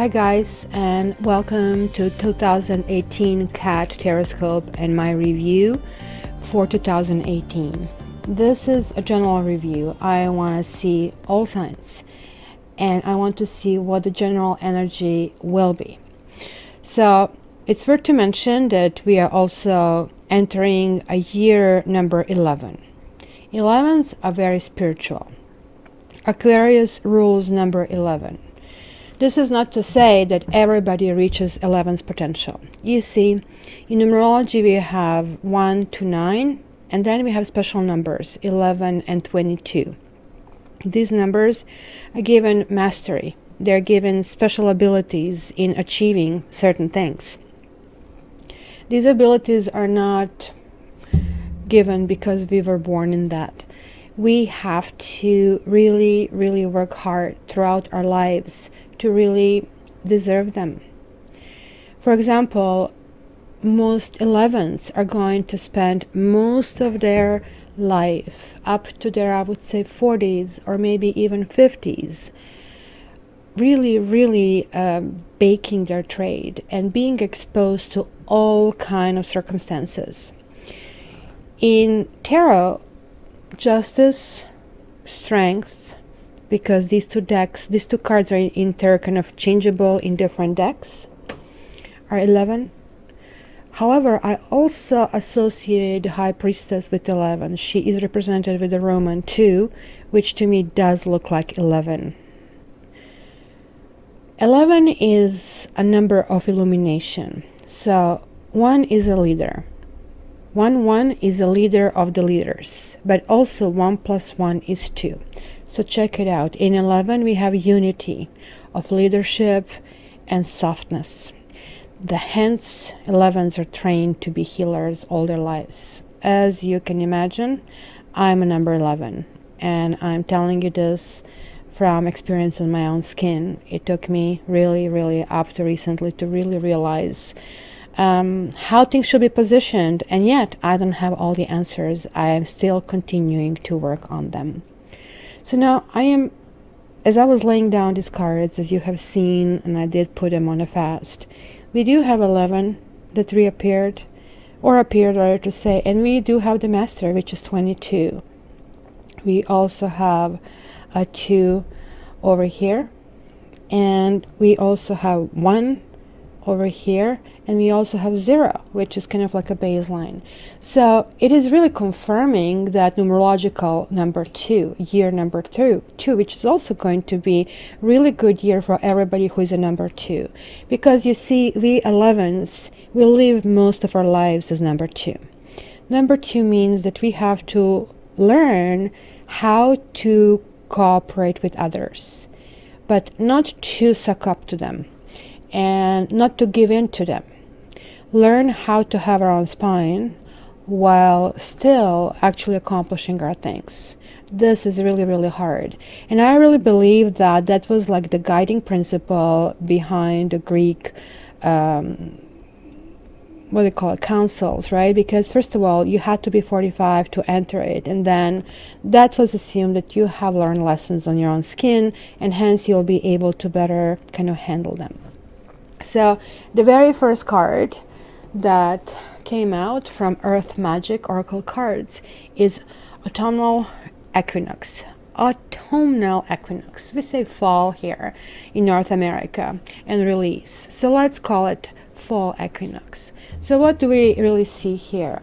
Hi guys, and welcome to 2018 Cat Teroscope and my review for 2018. This is a general review. I want to see all signs and I want to see what the general energy will be. So it's worth to mention that we are also entering a year number 11. 11s are very spiritual. Aquarius rules number 11. This is not to say that everybody reaches 11's potential. You see, in numerology we have 1 to 9, and then we have special numbers 11 and 22. These numbers are given mastery. They're given special abilities in achieving certain things. These abilities are not given because we were born in that. We have to really work hard throughout our lives to really deserve them. For example, most 11s are going to spend most of their life up to their, I would say, 40s or maybe even 50s, really baking their trade and being exposed to all kind of circumstances. In tarot, justice, strength, because these two cards are in tarot kind of changeable in different decks, are 11. However, I also associated High Priestess with 11. She is represented with the Roman 2, which to me does look like 11. 11 is a number of illumination. So 1 is a leader. 1 is a leader of the leaders, but also 1 plus 1 is 2. So check it out. In 11 we have unity of leadership and softness. Hence 11s are trained to be healers all their lives. As you can imagine, I'm a number 11, and I'm telling you this from experience on my own skin. It took me really up to recently to really realize how things should be positioned, and yet I don't have all the answers. I am still continuing to work on them. So now as I was laying down these cards, as you have seen, and I did put them on a fast, we do have 11 that reappeared, or appeared rather to say, and we do have the Master, which is 22. We also have a 2 over here, and we also have 1 over here, and we also have 0, which is kind of like a baseline. So it is really confirming that numerological number 2, year number 2, which is also going to be really good year for everybody who is a number 2, because you see, we 11s will live most of our lives as number 2. Number 2 means that we have to learn how to cooperate with others, but not to suck up to them and not to give in to them. Learn how to have our own spine while still actually accomplishing our things. This is really hard, and I really believe that that was like the guiding principle behind the Greek what do you call it, councils, right? Because first of all, you had to be 45 to enter it, and then that was assumed that you have learned lessons on your own skin, and hence you'll be able to better kind of handle them. So the very first card that came out from Earth Magic Oracle cards is Autumnal Equinox. Autumnal Equinox. We say fall here in North America, and release. So let's call it Fall Equinox. So what do we really see here?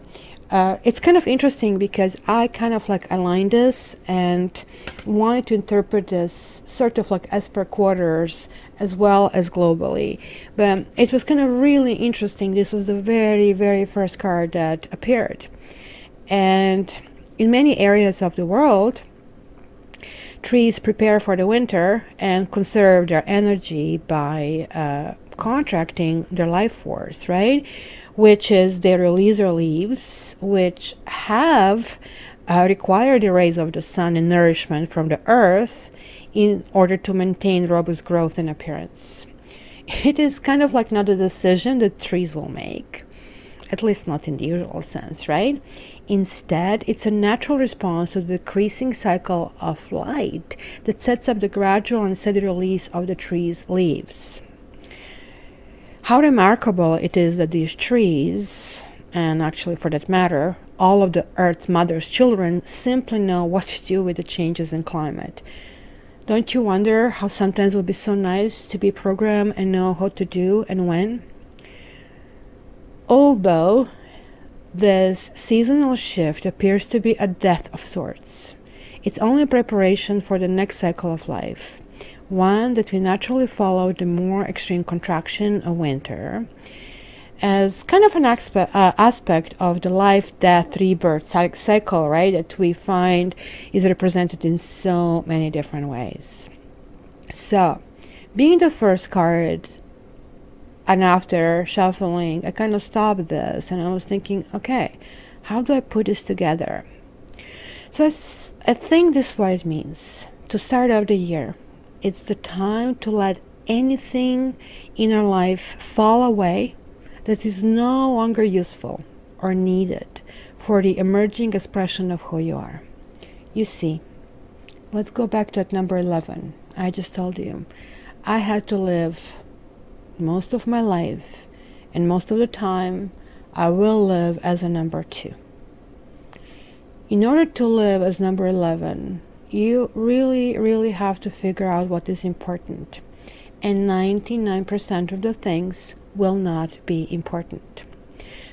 It's kind of interesting because I kind of like aligned this and wanted to interpret this sort of like as per quarters as well as globally. But it was kind of really interesting. This was the very first card that appeared. And in many areas of the world, trees prepare for the winter and conserve their energy by contracting their life force, right? Which is they release their leaves, which have required the rays of the sun and nourishment from the earth in order to maintain robust growth and appearance. It is kind of like not a decision that trees will make, at least not in the usual sense, right? Instead, it's a natural response to the decreasing cycle of light that sets up the gradual and steady release of the tree's leaves. How remarkable it is that these trees, and actually for that matter, all of the Earth Mother's children, simply know what to do with the changes in climate. Don't you wonder how sometimes it would be so nice to be programmed and know how to do and when? Although this seasonal shift appears to be a death of sorts, it's only a preparation for the next cycle of life, one that we naturally follow the more extreme contraction of winter, as kind of an aspect of the life, death, rebirth cycle, right, that we find is represented in so many different ways. So, being the first card, and after shuffling, I kind of stopped this and I was thinking, okay, how do I put this together? So I think this is what it means. To start out the year, it's the time to let anything in our life fall away that is no longer useful or needed for the emerging expression of who you are. You see, let's go back to that number 11. I just told you, I had to live most of my life, and most of the time, I will live as a number 2. In order to live as number 11, you really have to figure out what is important. And 99% of the things will not be important.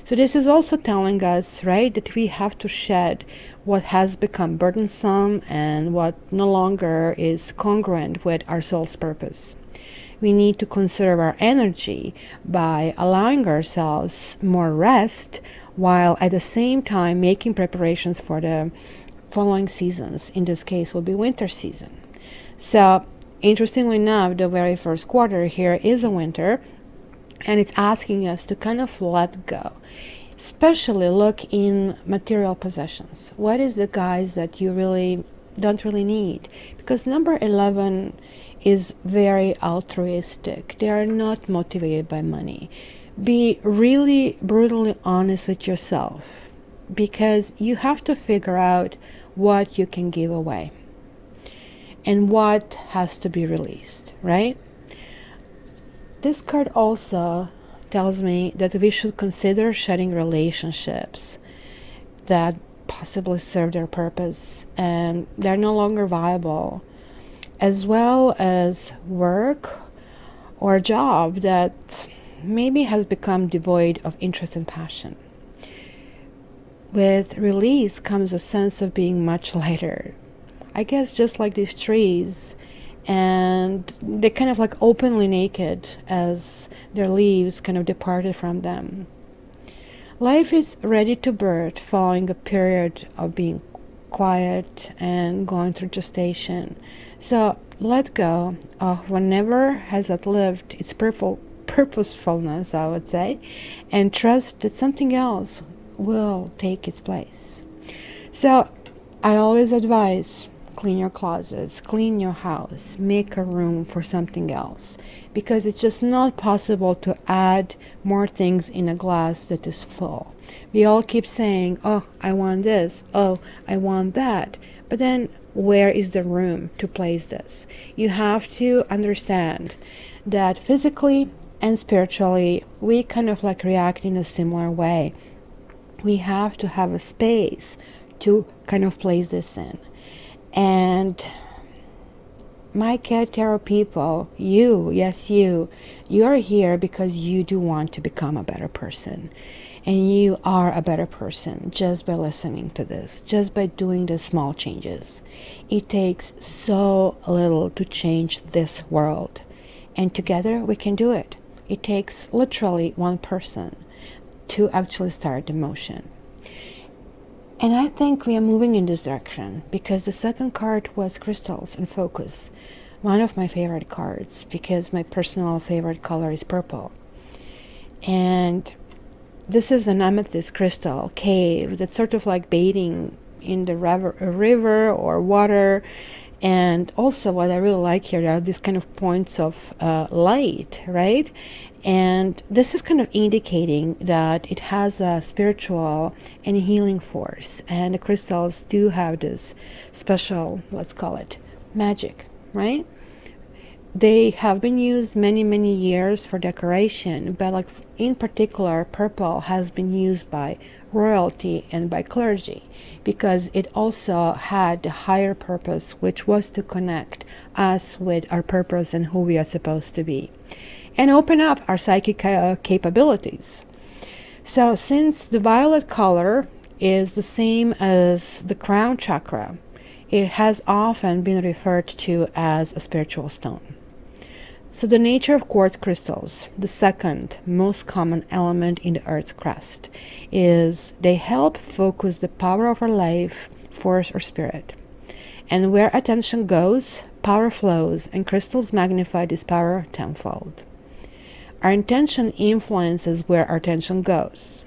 So this is also telling us, right, that we have to shed what has become burdensome and what no longer is congruent with our soul's purpose. We need to conserve our energy by allowing ourselves more rest, while at the same time making preparations for the following seasons. In this case will be winter season. So interestingly enough, the very first quarter here is a winter, and it's asking us to kind of let go, especially look in material possessions. What is the guys that you don't really need? Because number 11 is very altruistic. They are not motivated by money. Be really brutally honest with yourself, because you have to figure out what you can give away and what has to be released, right? This card also tells me that we should consider shedding relationships that possibly serve their purpose and they're no longer viable, as well as work or a job that maybe has become devoid of interest and passion. With release comes a sense of being much lighter. I guess just like these trees, and they're kind of like openly naked as their leaves kind of departed from them. Life is ready to birth following a period of being quiet and going through gestation. So let go of whatever has outlived its purposefulness, I would say, and trust that something else will take its place. So I always advise, clean your closets, clean your house, make a room for something else, because it's just not possible to add more things in a glass that is full. We all keep saying, oh, I want this, oh, I want that, but then where is the room to place this? You have to understand that physically and spiritually we kind of like react in a similar way. We have to have a space to kind of place this in. And my Cat Tarot people, you, yes you are here because you do want to become a better person. And you are a better person just by listening to this, just by doing the small changes. It takes so little to change this world. And together we can do it. It takes literally one person to actually start the motion. And I think we are moving in this direction because the second card was crystals and focus. One of my favorite cards, because my personal favorite color is purple. And this is an amethyst crystal cave that's sort of like bathing in the river or water. And also what I really like here are these kind of points of light, right? And this is kind of indicating that it has a spiritual and healing force. And the crystals do have this special, let's call it, magic, right? they have been used many years for decoration, but like in particular purple has been used by royalty and by clergy because it also had the higher purpose, which was to connect us with our purpose and who we are supposed to be and open up our psychic capabilities. So since the violet color is the same as the crown chakra, it has often been referred to as a spiritual stone. So the nature of quartz crystals, the second most common element in the Earth's crust, is they help focus the power of our life, force, or spirit. And where attention goes, power flows, and crystals magnify this power tenfold. Our intention influences where our attention goes.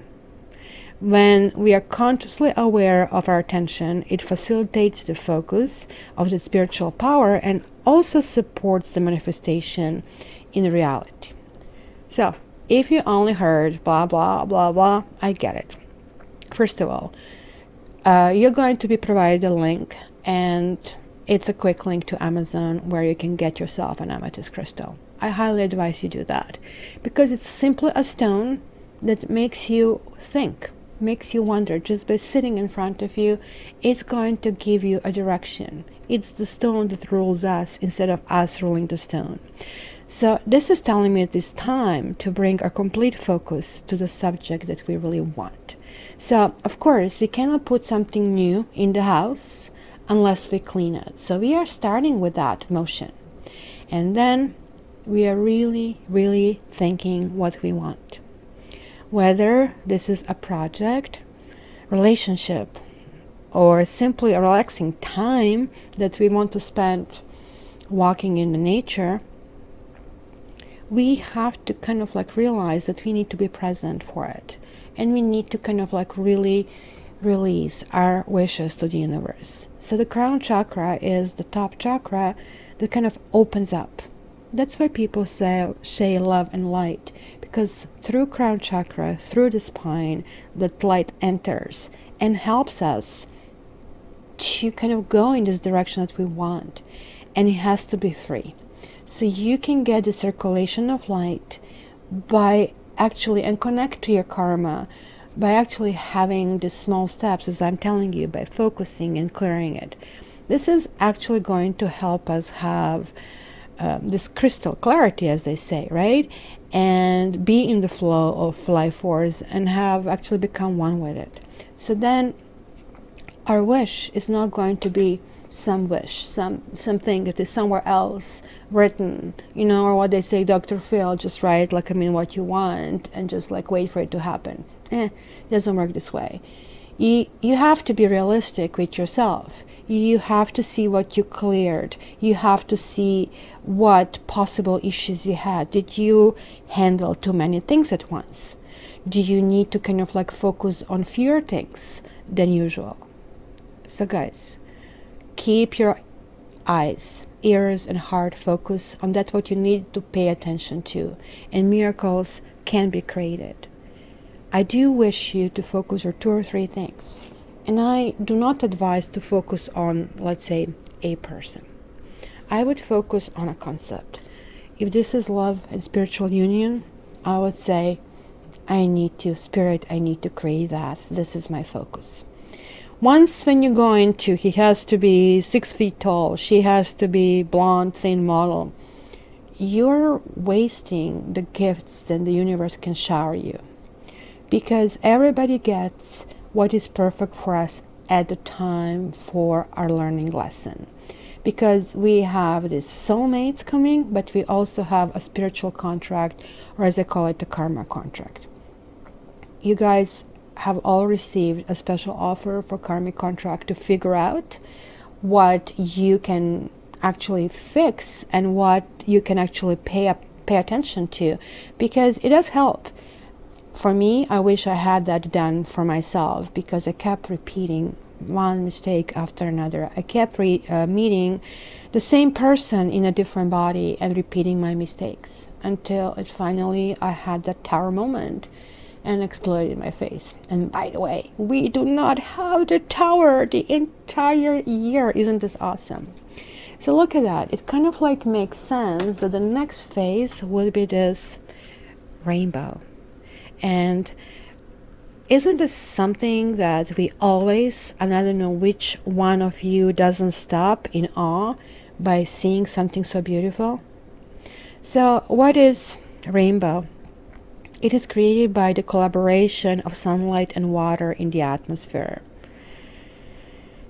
When we are consciously aware of our attention, it facilitates the focus of the spiritual power and also supports the manifestation in reality. So, if you only heard blah, blah, blah, blah, I get it. First of all, you're going to be provided a link, and it's a quick link to Amazon where you can get yourself an amethyst crystal. I highly advise you do that because it's simply a stone that makes you think, makes you wonder. Just by sitting in front of you, it's going to give you a direction. It's the stone that rules us instead of us ruling the stone. So this is telling me it is time to bring our complete focus to the subject that we really want. So of course we cannot put something new in the house unless we clean it. So we are starting with that motion, and then we are really thinking what we want. Whether this is a project, relationship, or simply a relaxing time that we want to spend walking in the nature, we have to kind of like realize that we need to be present for it. And we need to kind of like really release our wishes to the universe. So the crown chakra is the top chakra that kind of opens up. That's why people say love and light, because through crown chakra, through the spine, that light enters and helps us to kind of go in this direction that we want. And it has to be free. So you can get the circulation of light by actually, and connect to your karma, by actually having the small steps, as I'm telling you, by focusing and clearing it. This is actually going to help us have this crystal clarity, as they say, right? And be in the flow of life force and have actually become one with it. So then our wish is not going to be some wish, something that is somewhere else written, you know, or what they say, Dr. Phil, just write like, what you want and just like wait for it to happen. It doesn't work this way. You have to be realistic with yourself. You have to see what you cleared. You have to see what possible issues you had. Did you handle too many things at once? Do you need to kind of like focus on fewer things than usual? So guys, keep your eyes, ears, and heart focused on that what you need to pay attention to, and miracles can be created. I do wish you to focus on 2 or 3 things. And I do not advise to focus on, let's say, a person. I would focus on a concept. If this is love and spiritual union, I would say, I need to create that. This is my focus. Once when you go into, he has to be 6 feet tall, she has to be blonde, thin model, you're wasting the gifts that the universe can shower you. Because everybody gets what is perfect for us at the time for our learning lesson. Because we have these soulmates coming, but we also have a spiritual contract, or as I call it, the karma contract. You guys have all received a special offer for karmic contract to figure out what you can actually fix and what you can actually pay attention to, because it does help. For me, I wish I had that done for myself, because I kept repeating one mistake after another. I kept meeting the same person in a different body and repeating my mistakes until it finally, I had that tower moment and exploded in my face. And by the way, we do not have the tower the entire year. Isn't this awesome? So look at that. It kind of like makes sense that the next phase would be this rainbow. And isn't this something that we always, and I don't know which one of you doesn't stop in awe by seeing something so beautiful? So what is rainbow? It is created by the collaboration of sunlight and water in the atmosphere.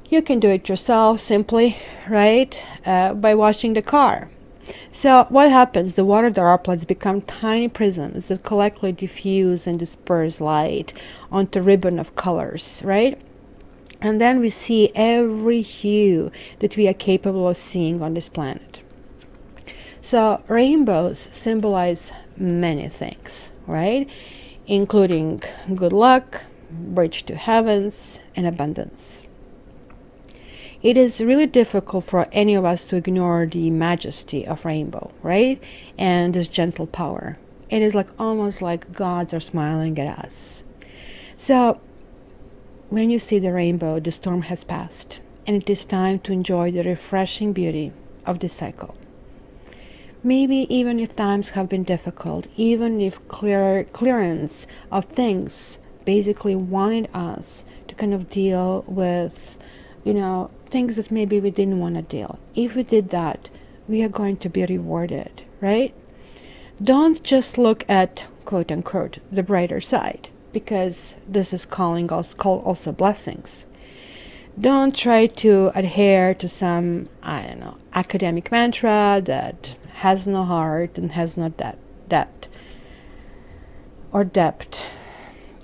You can do it yourself simply, right? By washing the car. So what happens? The water droplets become tiny prisms that collectively diffuse and disperse light onto a ribbon of colors, right? And then we see every hue that we are capable of seeing on this planet. So rainbows symbolize many things, right? Including good luck, bridge to heavens, and abundance. It is really difficult for any of us to ignore the majesty of rainbow, right? And this gentle power. It is like almost like gods are smiling at us. So when you see the rainbow, the storm has passed, and it is time to enjoy the refreshing beauty of this cycle. Maybe even if times have been difficult, even if clearance of things basically wanted us to kind of deal with, you know, things that maybe we didn't want to deal. If we did that, we are going to be rewarded, right? Don't just look at, quote unquote, the brighter side, because this is called also blessings. Don't try to adhere to some, I don't know, academic mantra that has no heart and has no depth.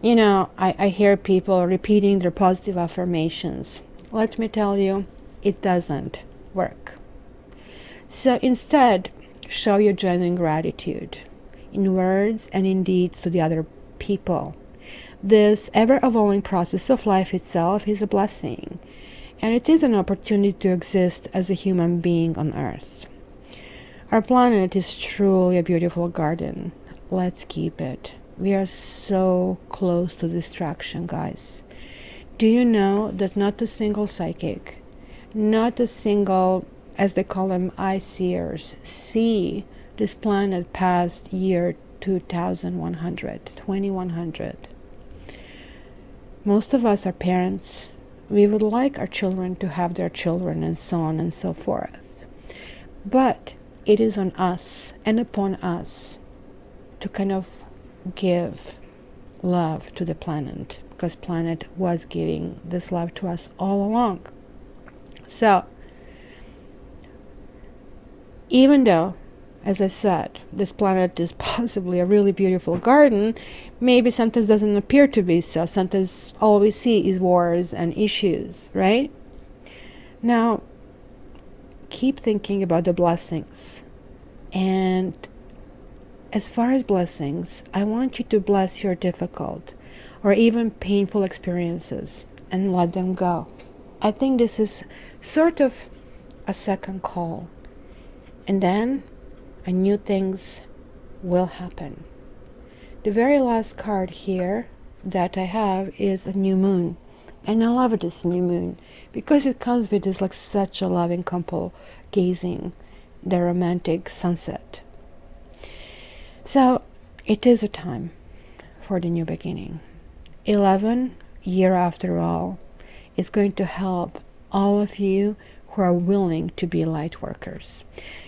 You know, I hear people repeating their positive affirmations. Let me tell you, it doesn't work. So instead, show your genuine gratitude in words and in deeds to the other people. This ever-evolving process of life itself is a blessing, and it is an opportunity to exist as a human being on Earth. Our planet is truly a beautiful garden. Let's keep it. We are so close to destruction, guys. Do you know that not a single psychic, not a single, as they call them, eye-seers, see this planet past year 2100? Most of us are parents. We would like our children to have their children and so on and so forth. But it is on us and upon us to kind of give love to the planet, because planet was giving this love to us all along. So even though, as I said, this planet is possibly a really beautiful garden, maybe sometimes doesn't appear to be so. Sometimes all we see is wars and issues, right? Now keep thinking about the blessings. And as far as blessings, I want you to bless your difficult or even painful experiences and let them go. I think this is sort of a second call. And then new things will happen. The very last card here that I have is a new moon. And I love this new moon because it comes with this like such a loving couple gazing the romantic sunset. So it is a time for the new beginning. 11 year after all is going to help all of you who are willing to be light workers.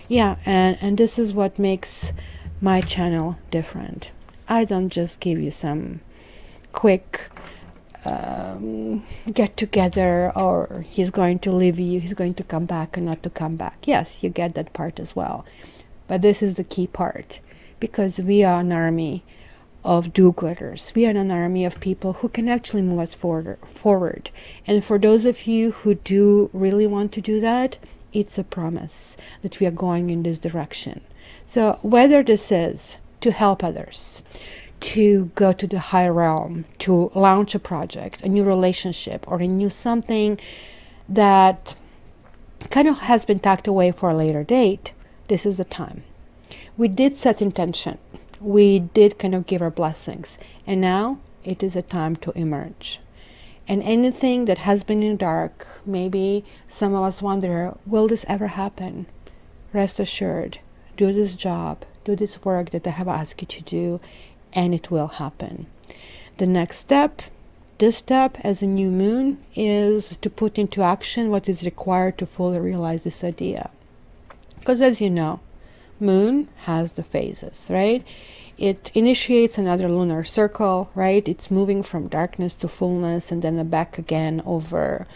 Yeah, and this is what makes my channel different. I don't just give you some quick get together, or he's going to leave you, he's going to come back and not to come back. Yes, you get that part as well. But this is the key part, because we are an army of do-gooders. We are an army of people who can actually move us forward. And for those of you who do really want to do that, it's a promise that we are going in this direction. So whether this is to help others, to go to the higher realm, to launch a project, a new relationship, or a new something that kind of has been tucked away for a later date, this is the time. We did set intention. We did kind of give our blessings. And now it is a time to emerge. And anything that has been in the dark, maybe some of us wonder, will this ever happen? Rest assured, do this job, do this work that I have asked you to do, and it will happen. The next step, this step as a new moon, is to put into action what is required to fully realize this idea. Because as you know, moon has the phases, right? It initiates another lunar circle, right? It's moving from darkness to fullness and then back again over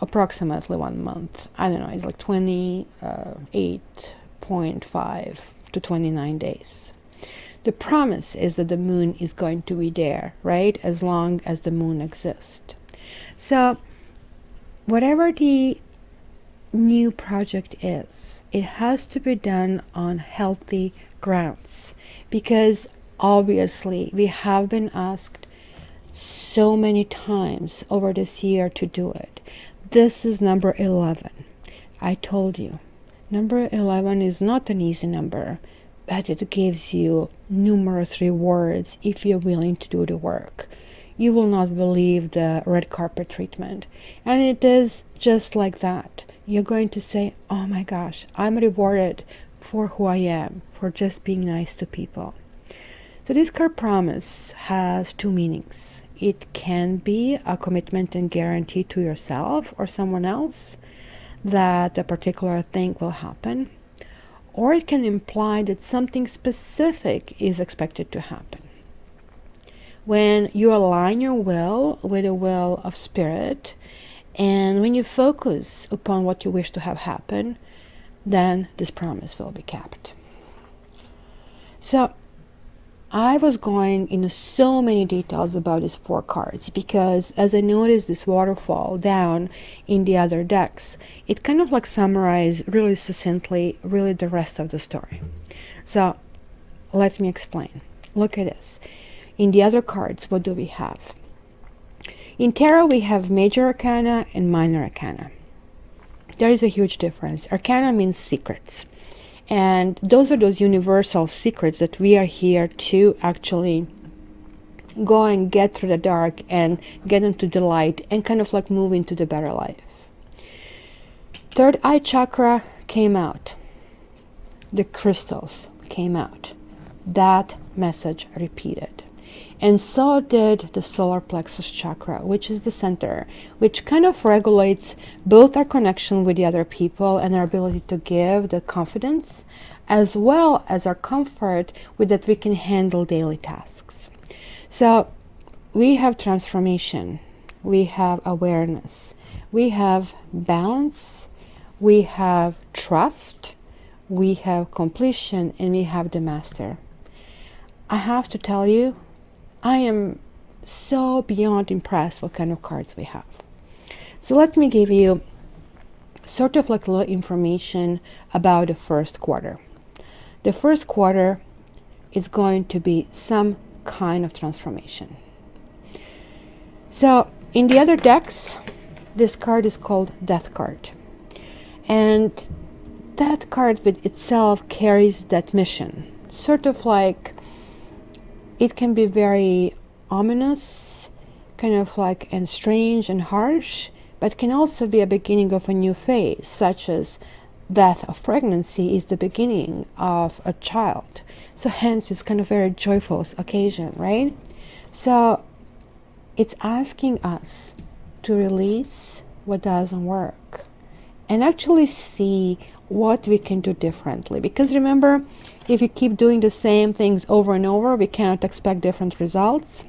approximately 1 month. I don't know, it's like 28.5 to 29 days. The promise is that the moon is going to be there, right? As long as the moon exists. So whatever the new project is, it has to be done on healthy grounds, because obviously we have been asked so many times over this year to do it. This is number 11. I told you, number 11 is not an easy number, but it gives you numerous rewards if you're willing to do the work. You will not believe the red carpet treatment. And it is just like that. You're going to say, oh my gosh, I'm rewarded for who I am, for just being nice to people. So this card promise has two meanings. It can be a commitment and guarantee to yourself or someone else that a particular thing will happen, or it can imply that something specific is expected to happen. When you align your will with the will of spirit, and when you focus upon what you wish to have happen, then this promise will be kept. So I was going into so many details about these 4 cards because as I noticed this waterfall down in the other decks, it kind of like summarized really succinctly really the rest of the story. So let me explain. Look at this. In the other cards, what do we have? In tarot, we have major arcana and minor arcana. There is a huge difference. Arcana means secrets. And those are those universal secrets that we are here to actually go and get through the dark and get into the light and kind of like move into the better life. Third eye chakra came out. The crystals came out. That message repeated. And so did the solar plexus chakra, which is the center, which kind of regulates both our connection with the other people and our ability to give the confidence, as well as our comfort with that we can handle daily tasks. So we have transformation, we have awareness, we have balance, we have trust, we have completion, and we have the master. I have to tell you, I am so beyond impressed what kind of cards we have. So let me give you sort of like a little information about the first quarter. The first quarter is going to be some kind of transformation. So in the other decks, this card is called Death card. And that card with itself carries that mission. Sort of like it can be very ominous, kind of like and strange and harsh, but can also be a beginning of a new phase, such as death of pregnancy is the beginning of a child. So hence it's kind of very joyful occasion, right? So it's asking us to release what doesn't work and actually see what we can do differently. Because remember, if you keep doing the same things over and over, we cannot expect different results.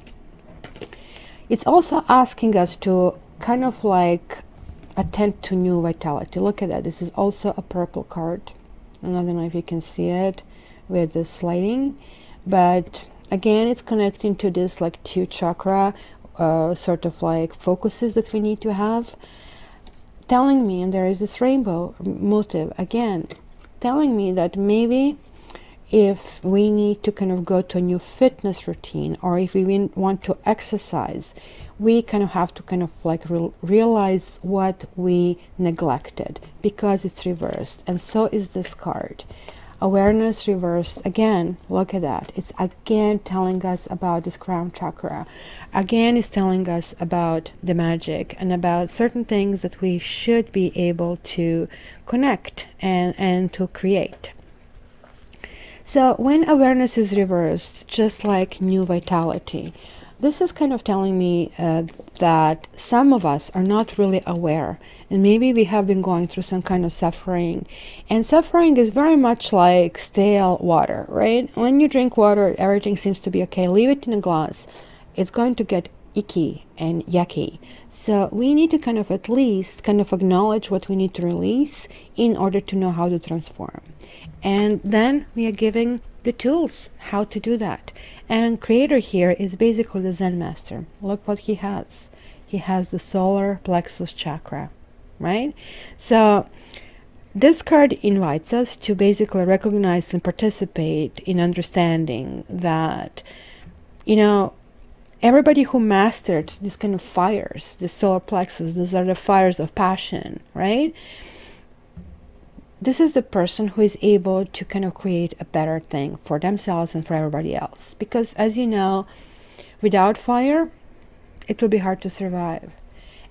It's also asking us to kind of like attend to new vitality. Look at that. This is also a purple card. And I don't know if you can see it with the sliding, but again, it's connecting to this like 2 chakra sort of like focuses that we need to have, telling me, and there is this rainbow motive again, telling me that maybe if we need to kind of go to a new fitness routine, or if we want to exercise, we kind of have to kind of like realize what we neglected, because it's reversed. And so is this card. Awareness reversed, again, look at that. It's again telling us about this crown chakra. Again, it's telling us about the magic and about certain things that we should be able to connect and to create. So when awareness is reversed, just like new vitality, this is kind of telling me that some of us are not really aware, and maybe we have been going through some kind of suffering. And suffering is very much like stale water, right? When you drink water, everything seems to be okay. Leave it in a glass, it's going to get icky and yucky. So we need to kind of at least kind of acknowledge what we need to release in order to know how to transform. And then we are giving the tools how to do that. And creator here is basically the Zen master. Look what he has. He has the solar plexus chakra, right? So this card invites us to basically recognize and participate in understanding that, you know, everybody who mastered these kind of fires, the solar plexus, these are the fires of passion, right? This is the person who is able to kind of create a better thing for themselves and for everybody else. Because as you know, without fire, it will be hard to survive.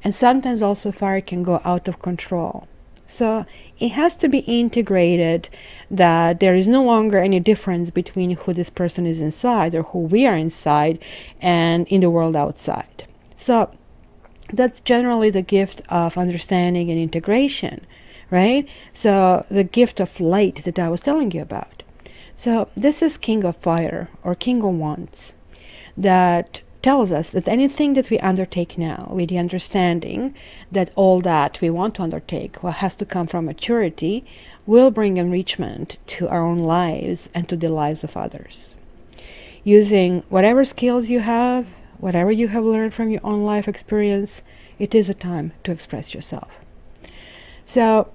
And sometimes also fire can go out of control. So it has to be integrated, that there is no longer any difference between who this person is inside or who we are inside and in the world outside. So that's generally the gift of understanding and integration, right? So the gift of light that I was telling you about. So this is King of Fire or King of Wands, that tells us that anything that we undertake now with the understanding that all that we want to undertake, what has to come from maturity, will bring enrichment to our own lives and to the lives of others. Using whatever skills you have, whatever you have learned from your own life experience, it is a time to express yourself. So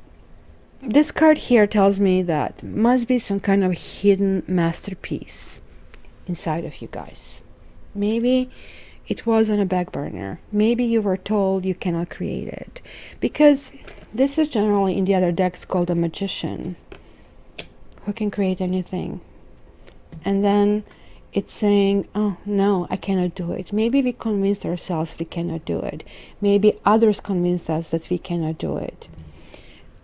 this card here tells me that must be some kind of hidden masterpiece inside of you guys. Maybe it was on a back burner. Maybe you were told you cannot create it. Because this is generally in the other decks called a magician who can create anything. And then it's saying, oh no, I cannot do it. Maybe we convinced ourselves we cannot do it. Maybe others convinced us that we cannot do it.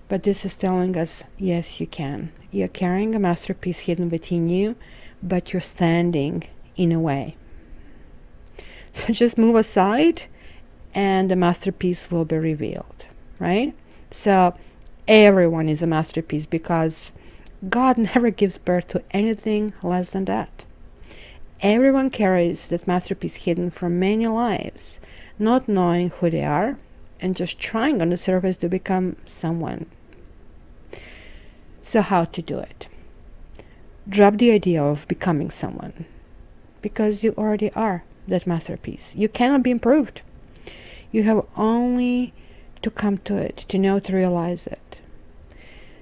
But this is telling us, yes, you can. You're carrying a masterpiece hidden within you, but you're standing in a way. So just move aside and the masterpiece will be revealed, right? So everyone is a masterpiece, because God never gives birth to anything less than that. Everyone carries that masterpiece hidden from many lives, not knowing who they are and just trying on the surface to become someone. So how to do it? Drop the idea of becoming someone, because you already are that masterpiece. You cannot be improved. You have only to come to it, to know, to realize it.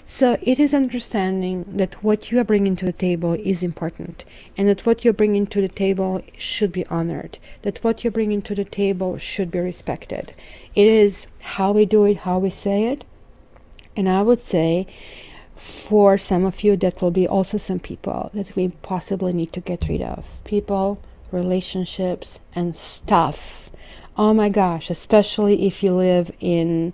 So it is understanding that what you are bringing to the table is important, and that what you're bringing to the table should be honored, that what you're bringing to the table should be respected. It is how we do it, how we say it. And I would say for some of you, that will be also some people that we possibly need to get rid of. People, relationships, and stuff. Oh my gosh, especially if you live in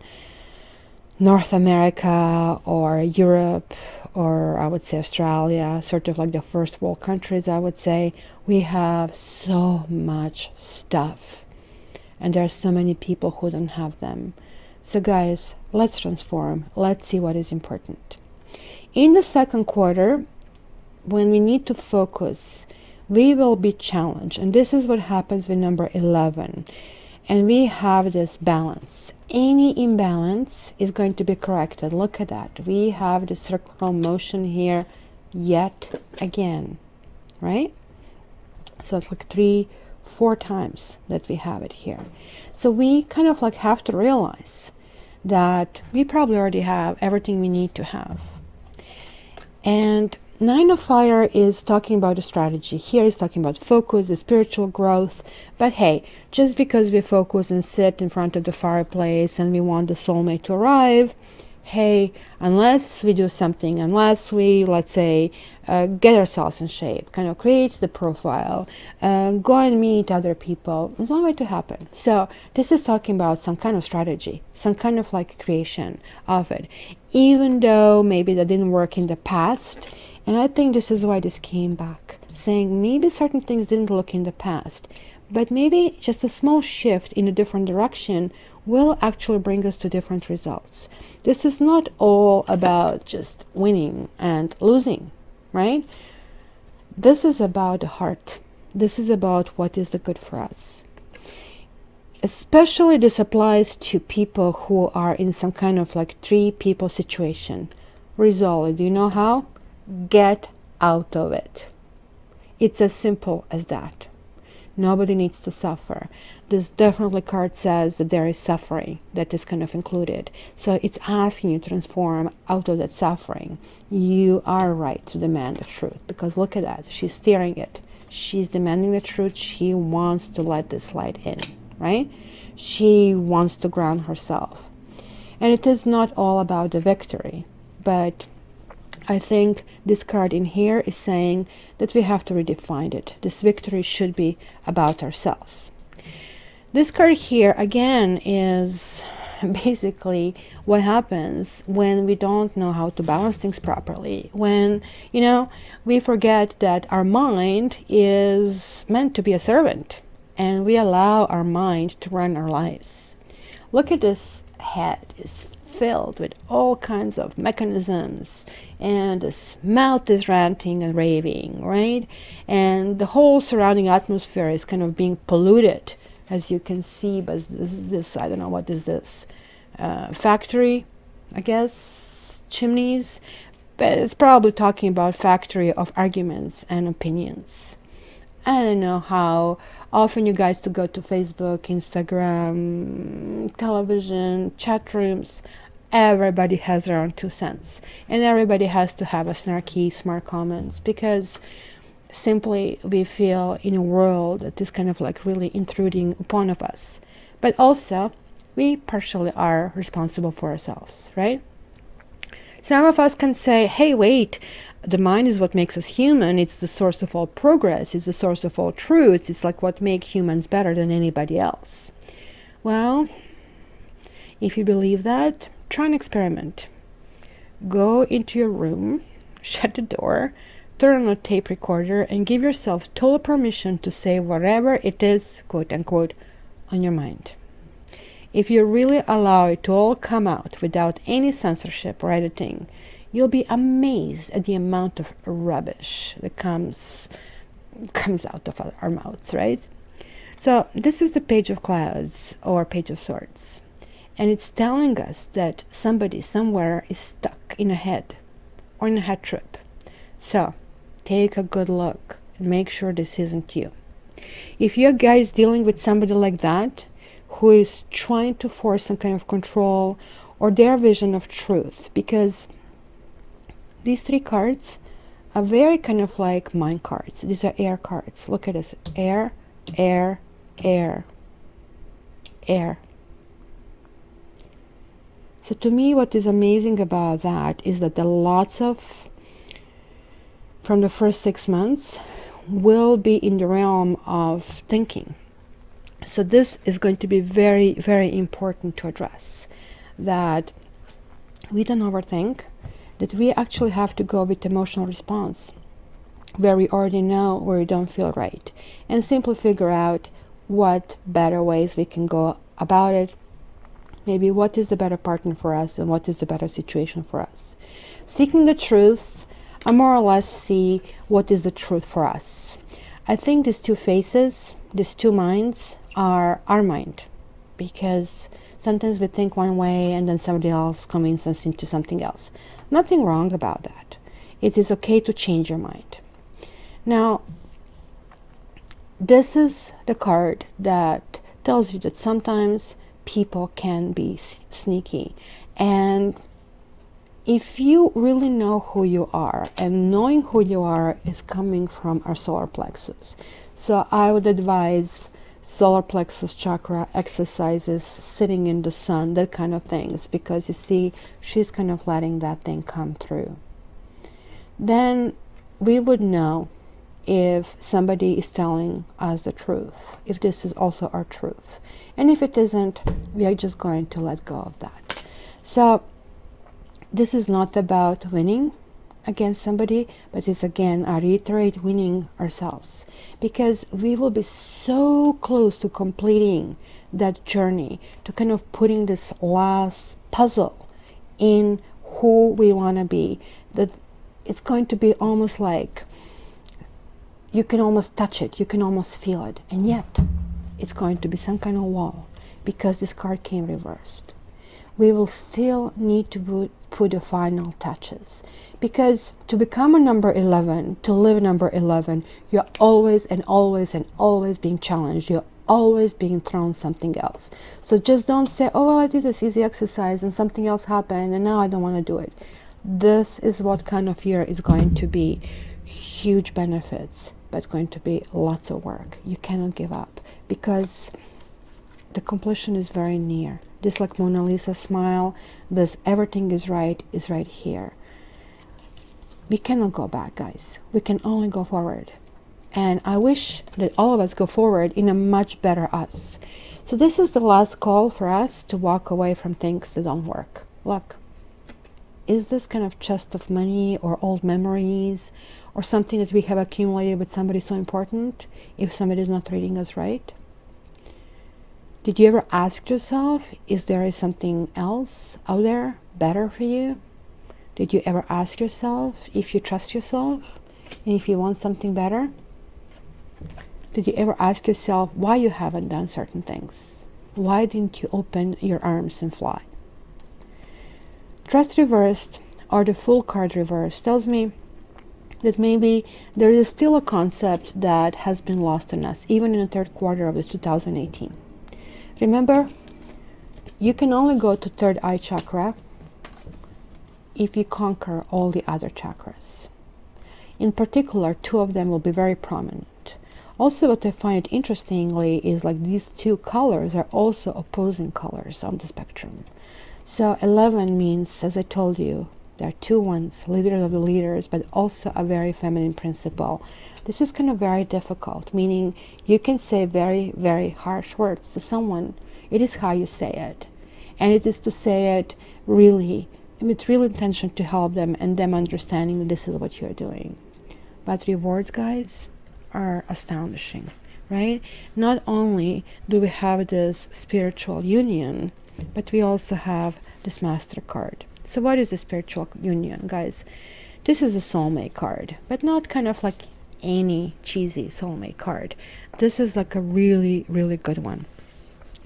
North America or Europe, or I would say Australia, sort of like the first world countries, I would say, we have so much stuff. And there are so many people who don't have them. So guys, let's transform. Let's see what is important. In the second quarter, when we need to focus, we will be challenged. And this is what happens with number 11. And we have this balance. Any imbalance is going to be corrected. Look at that. We have the circular motion here yet again, right? So it's like 3-4 times that we have it here. So we kind of like have to realize that we probably already have everything we need to have. And Nine of Fire is talking about a strategy. Here is talking about focus, the spiritual growth. But hey, just because we focus and sit in front of the fireplace and we want the soulmate to arrive, hey, unless we do something, unless we, let's say, get ourselves in shape, kind of create the profile, go and meet other people, it's not going to happen. So this is talking about some kind of strategy, some kind of like creation of it, even though maybe that didn't work in the past. And I think this is why this came back, saying maybe certain things didn't look in the past, but maybe just a small shift in a different direction will actually bring us to different results. This is not all about just winning and losing, right? This is about the heart. This is about what is the good for us. Especially this applies to people who are in some kind of like 3 people situation. Resolve it. Do you know how? Get out of it. It's as simple as that. Nobody needs to suffer. This definitely card says that there is suffering that is kind of included. So it's asking you to transform out of that suffering. You are right to demand the truth, because look at that. She's steering it. She's demanding the truth. She wants to let this light in, right? She wants to ground herself. And it is not all about the victory, but I think this card in here is saying that we have to redefine it. This victory should be about ourselves. This card here, again, is basically what happens when we don't know how to balance things properly. When, you know, we forget that our mind is meant to be a servant, and we allow our mind to run our lives. Look at this head. It's filled with all kinds of mechanisms, and this mouth is ranting and raving, right? And the whole surrounding atmosphere is kind of being polluted, as you can see. But this I don't know, what is this? Factory, I guess, chimneys, but it's probably talking about factory of arguments and opinions. I don't know how often you guys to go to Facebook, Instagram, television, chat rooms. Everybody has their own 2 cents, and everybody has to have a snarky, smart comments, because simply we feel in a world that is kind of like really intruding upon of us. But also, we partially are responsible for ourselves, right? Some of us can say, hey, wait, the mind is what makes us human. It's the source of all progress. It's the source of all truths. It's like what makes humans better than anybody else. Well, if you believe that, try an experiment. Go into your room, shut the door, turn on a tape recorder, and give yourself total permission to say whatever it is, quote unquote, on your mind. If you really allow it to all come out without any censorship or editing, you'll be amazed at the amount of rubbish that comes out of our mouths, right? So this is the Page of Clouds, or Page of Swords. And it's telling us that somebody somewhere is stuck in a head, or in a head trip. So take a good look and make sure this isn't you. If you're guys dealing with somebody like that, who is trying to force some kind of control or their vision of truth, because these 3 cards are very kind of like mind cards. These are air cards. Look at this. Air, air, air, air. So to me, what is amazing about that is that the lots of, from the first 6 months, will be in the realm of thinking. So this is going to be very, very important to address, that we don't overthink, that we actually have to go with emotional response, where we already know where we don't feel right, and simply figure out what better ways we can go about it. Maybe what is the better partner for us, and what is the better situation for us. Seeking the truth, I more or less see what is the truth for us. I think these 2 faces, these 2 minds, are our mind, because sometimes we think one way and then somebody else convinces us into something else. Nothing wrong about that. It is okay to change your mind. Now, this is the card that tells you that sometimes people can be sneaky, and if you really know who you are, and knowing who you are is coming from our solar plexus, so I would advise solar plexus chakra exercises, sitting in the sun, that kind of things, because you see, she's kind of letting that thing come through. Then we would know if somebody is telling us the truth, if this is also our truth. And if it isn't, we are just going to let go of that. So this is not about winning against somebody, but it's, again, I reiterate, winning ourselves, because we will be so close to completing that journey, to kind of putting this last puzzle in who we want to be, that it's going to be almost like you can almost touch it, you can almost feel it, and yet it's going to be some kind of wall, because this card came reversed. We will still need to put the final touches, because to become a number 11, to live number 11, you're always and always and always being challenged. You're always being thrown something else. So just don't say, oh, well, I did this easy exercise and something else happened and now I don't want to do it. This is what kind of year is going to be. Huge benefits, but going to be lots of work. You cannot give up, because the completion is very near. This like Mona Lisa smile, this everything is right here. We cannot go back, guys. We can only go forward. And I wish that all of us go forward in a much better us. So this is the last call for us to walk away from things that don't work. Look, is this kind of chest of money or old memories or something that we have accumulated with somebody so important if somebody is not treating us right? Did you ever ask yourself, is there something else out there better for you? Did you ever ask yourself if you trust yourself and if you want something better? Did you ever ask yourself why you haven't done certain things? Why didn't you open your arms and fly? Trust reversed, or the Fool card reversed, tells me that maybe there is still a concept that has been lost on us, even in the third quarter of the 2018. Remember, you can only go to third eye chakra if you conquer all the other chakras. In particular, two of them will be very prominent. Also, what I find interestingly is like these two colors are also opposing colors on the spectrum. So 11 means, as I told you, there are two ones, leaders of the leaders, but also a very feminine principle. This is kind of very difficult, meaning you can say very, very harsh words to someone. It is how you say it. And it is to say it really, with real intention to help them and them understanding that this is what you're doing. But rewards, guys, are astonishing, right? Not only do we have this spiritual union, but we also have this Master card. So what is the spiritual union, guys? This is a soulmate card, but not kind of like any cheesy soulmate card. This is like a really, really good one.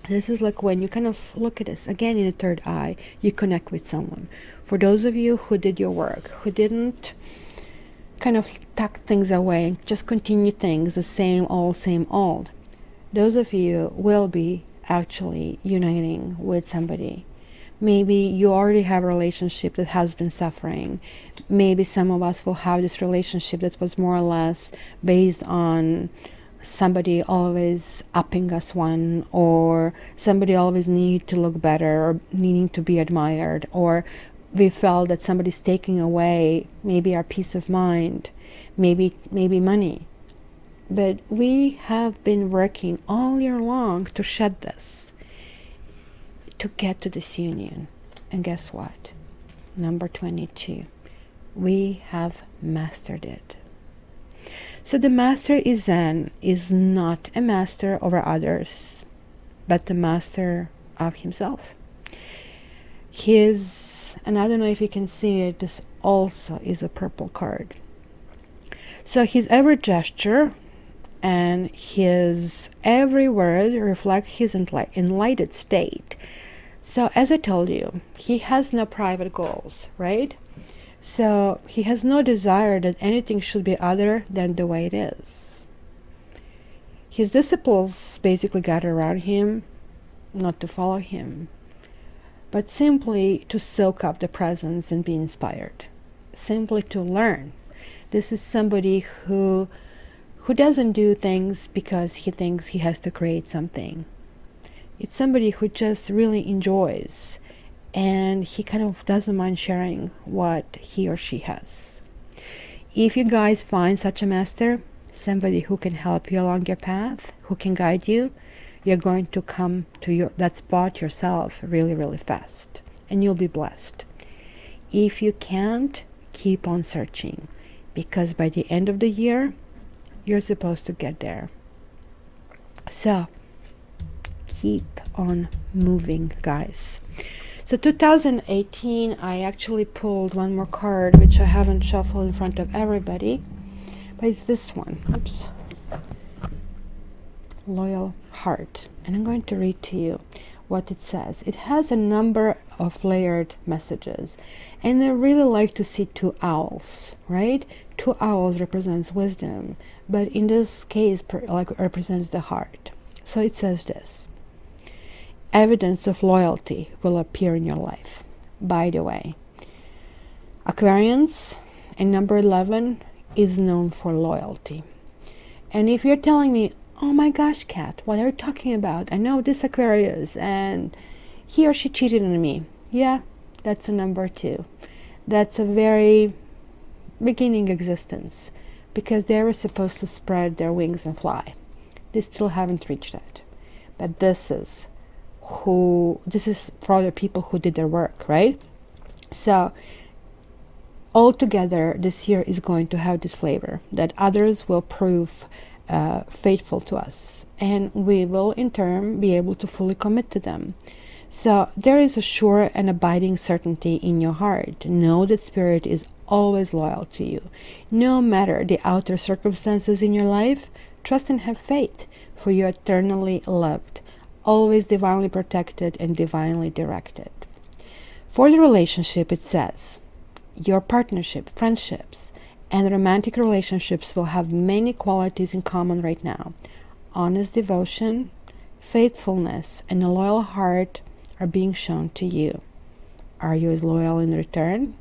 This is like when you kind of look at this again in the third eye, you connect with someone. For those of you who did your work, who didn't kind of tuck things away, just continue things the same old, those of you will be actually uniting with somebody. Maybe you already have a relationship that has been suffering. Maybe some of us will have this relationship that was more or less based on somebody always upping us one, or somebody always needing to look better or needing to be admired, or we felt that somebody's taking away maybe our peace of mind, maybe money. But we have been working all year long to shed this, to get to this union. And guess what? Number 22. We have mastered it. So the master is Zen, is not a master over others, but the master of himself. And I don't know if you can see it, this also is a purple card. So his every gesture and his every word reflect his enlightened state. So as I told you, he has no private goals, right? So he has no desire that anything should be other than the way it is. His disciples basically gather around him, not to follow him, but simply to soak up the presence and be inspired, simply to learn. This is somebody who who doesn't do things because he thinks he has to create something. It's somebody who just really enjoys, and he kind of doesn't mind sharing what he or she has. If you guys find such a master, somebody who can help you along your path, who can guide you, you're going to come to that spot yourself really, really fast, and you'll be blessed. If you can't, keep on searching, because by the end of the year, you're supposed to get there. So keep on moving, guys. So 2018, I actually pulled one more card, which I haven't shuffled in front of everybody, but it's this one. Oops. Loyal Heart. And I'm going to read to you what it says. It has a number of layered messages, and I really like to see two owls, right? Two owls represents wisdom, but in this case represents the heart. So it says this: evidence of loyalty will appear in your life. By the way, Aquarians and number 11 is known for loyalty. And if you're telling me, oh my gosh, Kat, what are you talking about? I know this Aquarius and he or she cheated on me. Yeah, that's a number 2. That's a very beginning existence, because they were supposed to spread their wings and fly. They still haven't reached that. But this is for other people who did their work, right? So altogether, this year is going to have this flavor that others will prove faithful to us, and we will in turn be able to fully commit to them. So there is a sure and abiding certainty in your heart. Know that Spirit is always loyal to you. No matter the outer circumstances in your life, trust and have faith, for you are eternally loved, always divinely protected and divinely directed. For the relationship, it says, your partnership, friendships, and romantic relationships will have many qualities in common right now. Honest devotion, faithfulness, and a loyal heart are being shown to you. Are you as loyal in return?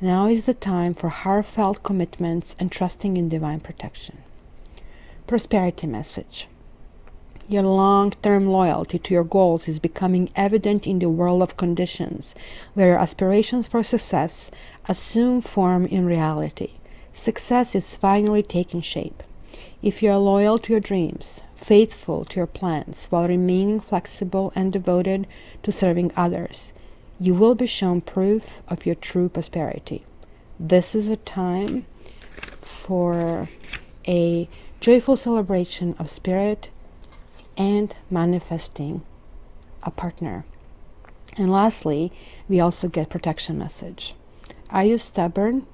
Now is the time for heartfelt commitments and trusting in divine protection. Prosperity message. Your long-term loyalty to your goals is becoming evident in the world of conditions, where your aspirations for success assume form in reality. Success is finally taking shape. If you are loyal to your dreams, faithful to your plans, while remaining flexible and devoted to serving others, you will be shown proof of your true prosperity. This is a time for a joyful celebration of Spirit and manifesting a partner. And lastly, we also get protection message. Are you stubborn,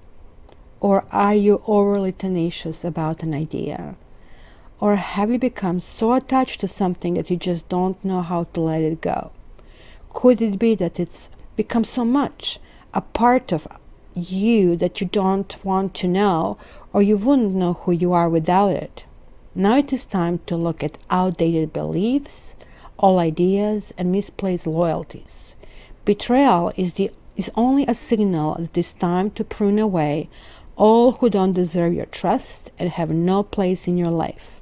or are you overly tenacious about an idea? Or have you become so attached to something that you just don't know how to let it go? Could it be that it's become so much a part of you that you don't want to know, or you wouldn't know who you are without it? Now it is time to look at outdated beliefs, old ideas, and misplaced loyalties. Betrayal is only a signal that it is time to prune away all who don't deserve your trust and have no place in your life.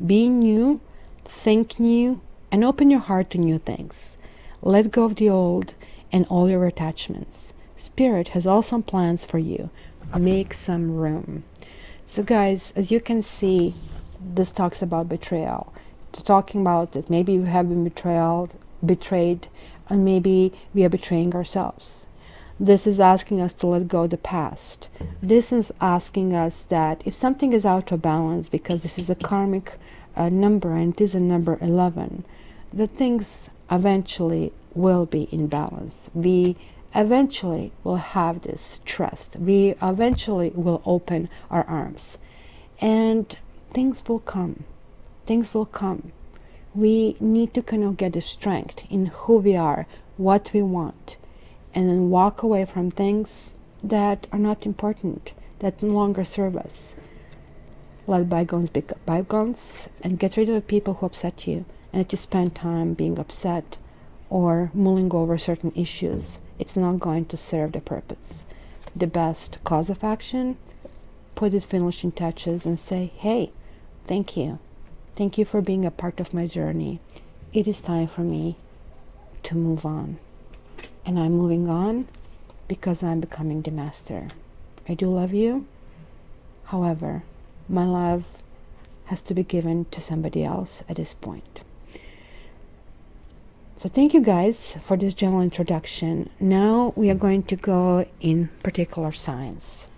Be new, think new, and open your heart to new things. Let go of the old and all your attachments. Spirit has awesome plans for you. Make some room. So guys, as you can see, this talks about betrayal. It's talking about that maybe we have been betrayed, and maybe we are betraying ourselves. This is asking us to let go of the past. This is asking us that if something is out of balance, because this is a karmic number and it is a number 11, that things eventually will be in balance. We eventually will have this trust. We eventually will open our arms, and things will come. Things will come. We need to kind of get the strength in who we are, what we want, and then walk away from things that are not important, that no longer serve us. Let bygones be bygones, and get rid of the people who upset you. And if you spend time being upset or mulling over certain issues, it's not going to serve the purpose. The best cause of action, put its finishing touches and say, hey, Thank you. Thank you for being a part of my journey. It is time for me to move on. And I'm moving on because I'm becoming the master. I do love you. However, my love has to be given to somebody else at this point. So thank you guys for this general introduction. Now we are going to go in particular signs.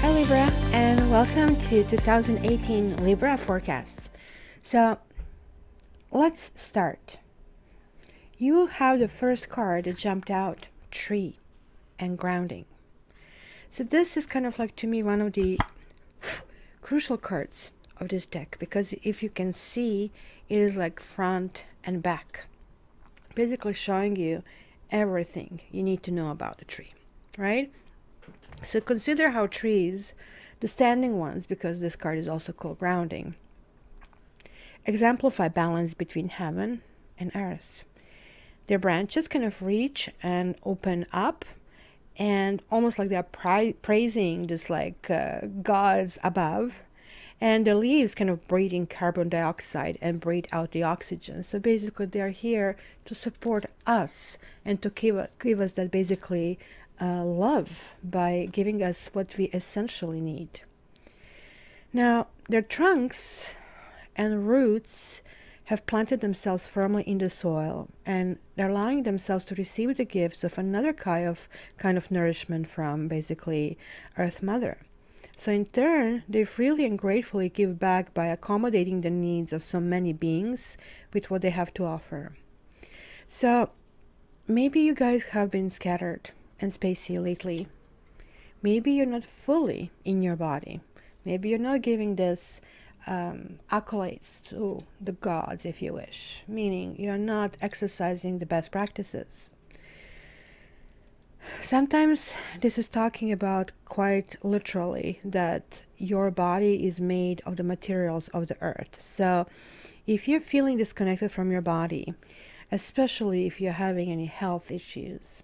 Hi Libra, and welcome to 2018 Libra forecast. So let's start. You have the first card that jumped out, tree and grounding. So this is kind of like, to me, one of the crucial cards of this deck, because if you can see, it is like front and back, basically showing you everything you need to know about the tree, right? So consider how trees, the standing ones, because this card is also called grounding, exemplify balance between heaven and earth. Their branches kind of reach and open up, and almost like they're praising this like gods above, and the leaves kind of breathe in carbon dioxide and breathe out the oxygen. So basically they're here to support us and to give us that basically love by giving us what we essentially need. Now, their trunks and roots have planted themselves firmly in the soil, and they're allowing themselves to receive the gifts of another kind of nourishment from basically Earth Mother. So in turn, they freely and gratefully give back by accommodating the needs of so many beings with what they have to offer. So maybe you guys have been scattered and spacey lately. Maybe you're not fully in your body. Maybe you're not giving this accolades to the gods, if you wish, meaning you're not exercising the best practices. Sometimes this is talking about quite literally that your body is made of the materials of the earth. So if you're feeling disconnected from your body, especially if you're having any health issues,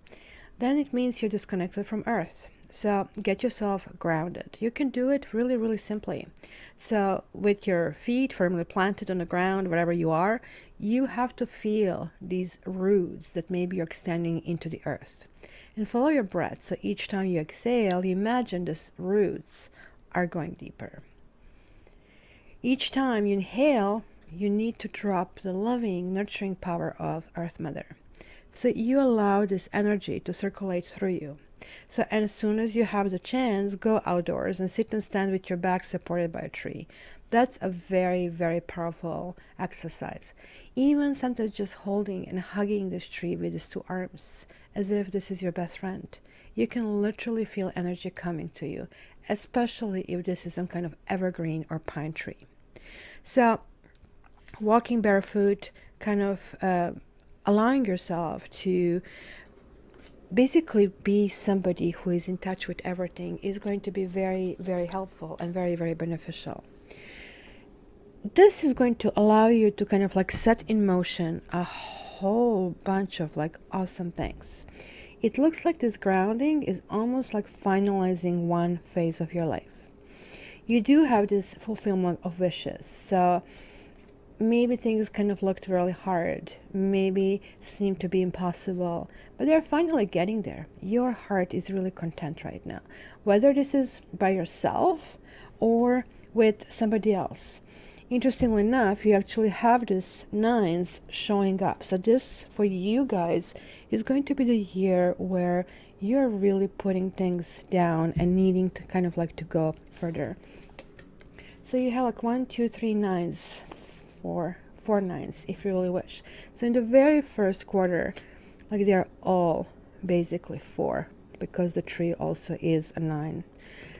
then it means you're disconnected from earth. So get yourself grounded. You can do it really, really simply. So with your feet firmly planted on the ground, wherever you are, you have to feel these roots that maybe you're extending into the earth. And follow your breath. So each time you exhale, you imagine these roots are going deeper. Each time you inhale, you need to drop the loving, nurturing power of Earth Mother. So you allow this energy to circulate through you. So as soon as you have the chance, go outdoors and sit and stand with your back supported by a tree. That's a very, very powerful exercise. Even sometimes just holding and hugging this tree with these two arms, as if this is your best friend. You can literally feel energy coming to you, especially if this is some kind of evergreen or pine tree. So walking barefoot, kind of allowing yourself to basically be somebody who is in touch with everything is going to be very, very helpful and very, very beneficial. This is going to allow you to kind of like set in motion a whole bunch of like awesome things. It looks like this grounding is almost like finalizing one phase of your life. You do have this fulfillment of wishes. So maybe things kind of looked really hard, maybe seemed to be impossible, but they're finally getting there. Your heart is really content right now, whether this is by yourself or with somebody else. Interestingly enough, you actually have this nines showing up. So this, for you guys, is going to be the year where you're really putting things down and needing to kind of like to go further. So you have like 1, 2, 3 nines, four nines if you really wish. So in the very first quarter, like they're all basically 4, because the 3 also is a 9.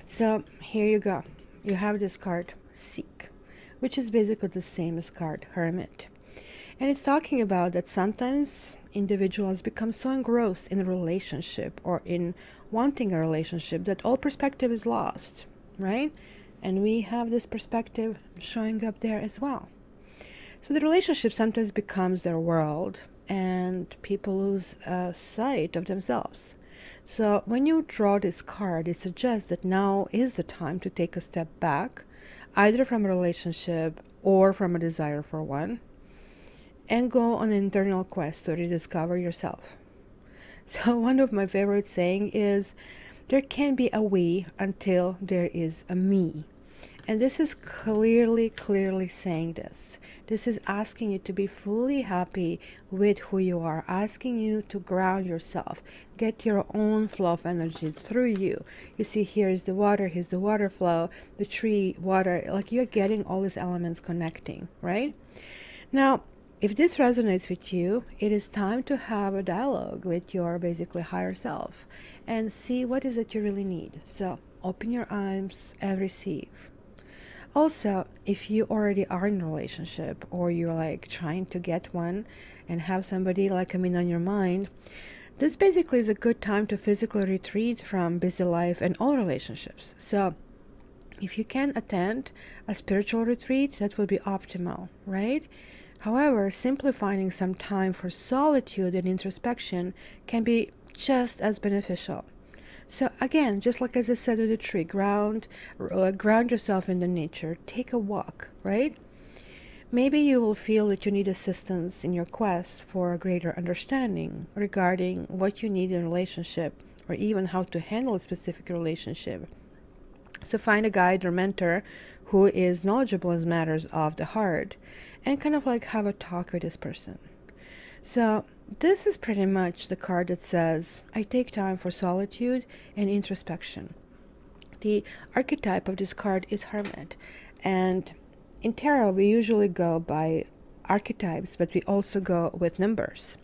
So here you go. You have this card, Seek, which is basically the same as card Hermit. And it's talking about that sometimes individuals become so engrossed in a relationship or in wanting a relationship that all perspective is lost, right? And we have this perspective showing up there as well. So the relationship sometimes becomes their world, and people lose sight of themselves. So when you draw this card, it suggests that now is the time to take a step back, either from a relationship or from a desire for one, and go on an internal quest to rediscover yourself. So one of my favorite saying is, there can be a we until there is a me. And this is clearly saying this. This is asking you to be fully happy with who you are, asking you to ground yourself, get your own flow of energy through you. You see, here is the water, here's the water flow, the tree, water, like you're getting all these elements connecting, right? Now, if this resonates with you, it is time to have a dialogue with your basically higher self and see what is it you really need. So open your eyes and receive. Also, if you already are in a relationship, or you're like trying to get one and have somebody like come in on your mind, this basically is a good time to physically retreat from busy life and all relationships. So if you can attend a spiritual retreat, that would be optimal, right? However, simply finding some time for solitude and introspection can be just as beneficial. So again, just like as I said with the tree, ground yourself in the nature, take a walk, right? Maybe you will feel that you need assistance in your quest for a greater understanding regarding what you need in a relationship, or even how to handle a specific relationship. So find a guide or mentor who is knowledgeable in matters of the heart, and kind of like have a talk with this person. So this is pretty much the card that says, I take time for solitude and introspection. The archetype of this card is Hermit. And in tarot, we usually go by archetypes, but we also go with numbers,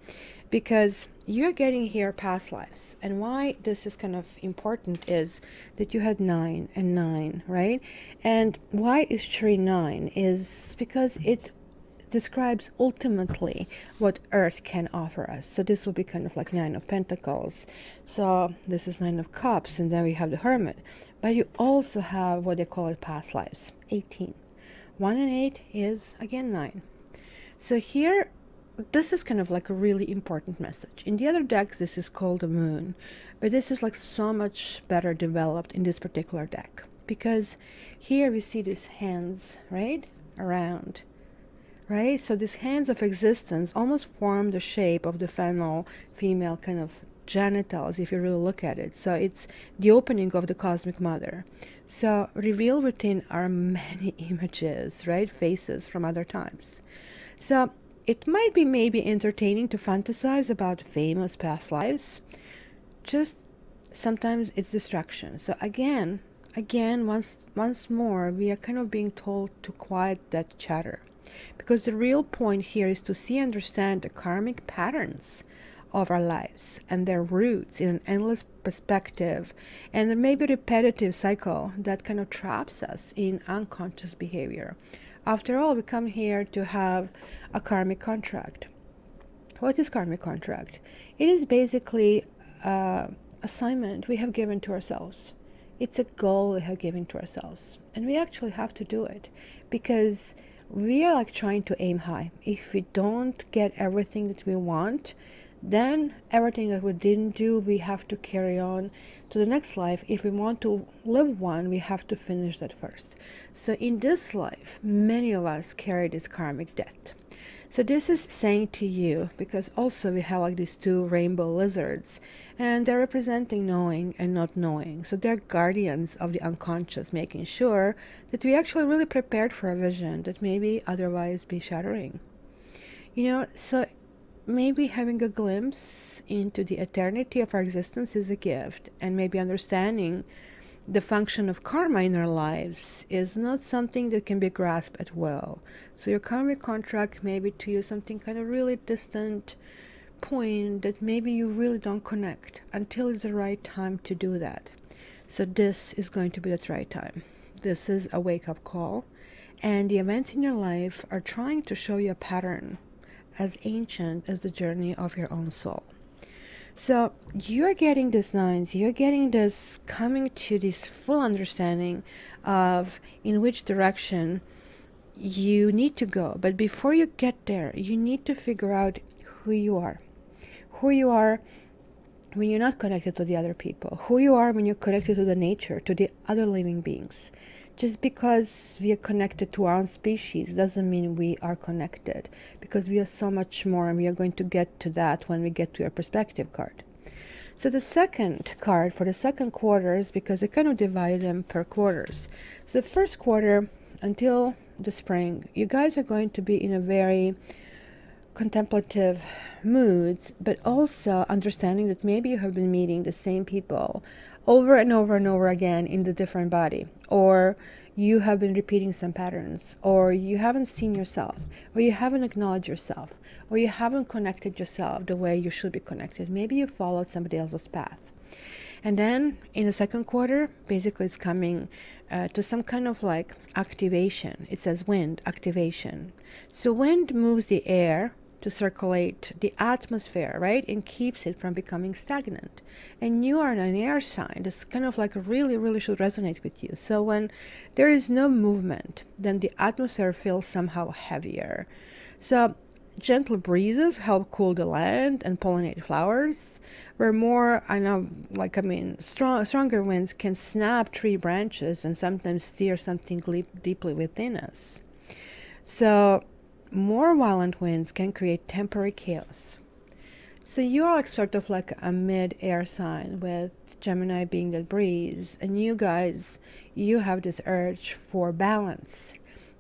because you're getting here past lives. And why this is kind of important is that you had 9 and 9, right? And why is tree 9 is because it describes ultimately what Earth can offer us. So this will be kind of like 9 of Pentacles. So this is 9 of Cups, and then we have the Hermit. But you also have what they call it past lives, 18. 1 and 8 is again 9. So here, this is kind of like a really important message. In the other decks, this is called the Moon, but this is like so much better developed in this particular deck, because here we see these hands, right, around, right? So these hands of existence almost form the shape of the female kind of genitals, if you really look at it. So it's the opening of the cosmic mother. So revealed within are many images, right, faces from other times. So it might be maybe entertaining to fantasize about famous past lives. Just sometimes it's distraction. So again, once more, we are kind of being told to quiet that chatter, because the real point here is to see and understand the karmic patterns of our lives and their roots in an endless perspective, and there may be a repetitive cycle that kind of traps us in unconscious behavior. After all, we come here to have a karmic contract. What is karmic contract? It is basically assignment we have given to ourselves. It's a goal we have given to ourselves, and we actually have to do it, because we are like trying to aim high. If we don't get everything that we want, Then everything that we didn't do, we have to carry on to the next life. If we want to live one, we have to finish that first. So in this life, many of us carry this karmic debt. So this is saying to you, because also we have like these two rainbow lizards, and they're representing knowing and not knowing. So they're guardians of the unconscious, making sure that we actually really prepared for a vision that maybe otherwise be shattering. So maybe having a glimpse into the eternity of our existence is a gift, and maybe understanding the function of karma in our lives is not something that can be grasped at will. So your karmic contract may be to you something kind of really distant point that maybe you really don't connect until it's the right time to do that. So this is going to be the right time. This is a wake-up call, and the events in your life are trying to show you a pattern as ancient as the journey of your own soul. So you're getting this nines, you're getting this coming to this full understanding of in which direction you need to go. But before you get there, you need to figure out who you are. Who you are when you're not connected to the other people. Who you are when you're connected to the nature, to the other living beings. Just because we are connected to our own species doesn't mean we are connected, because we are so much more, and we are going to get to that when we get to your perspective card. So the second card for the second quarter is, because I kind of divide them per quarters. So the first quarter until the spring, you guys are going to be in a very contemplative moods, but also understanding that maybe you have been meeting the same people over and over and over again in the different body, or you have been repeating some patterns, or you haven't seen yourself, or you haven't acknowledged yourself, or you haven't connected yourself the way you should be connected. Maybe you followed somebody else's path. And then in the second quarter, basically it's coming to some kind of like activation. It says wind activation. So wind moves the air to circulate the atmosphere, right, and keeps it from becoming stagnant. And you are an air sign. This kind of like really, really should resonate with you. So when there is no movement, then the atmosphere feels somehow heavier. So gentle breezes help cool the land and pollinate flowers, where more, stronger winds can snap tree branches and sometimes steer something deeply within us. So more violent winds can create temporary chaos. So you are like sort of like a mid-air sign, with Gemini being the breeze, and you guys, you have this urge for balance.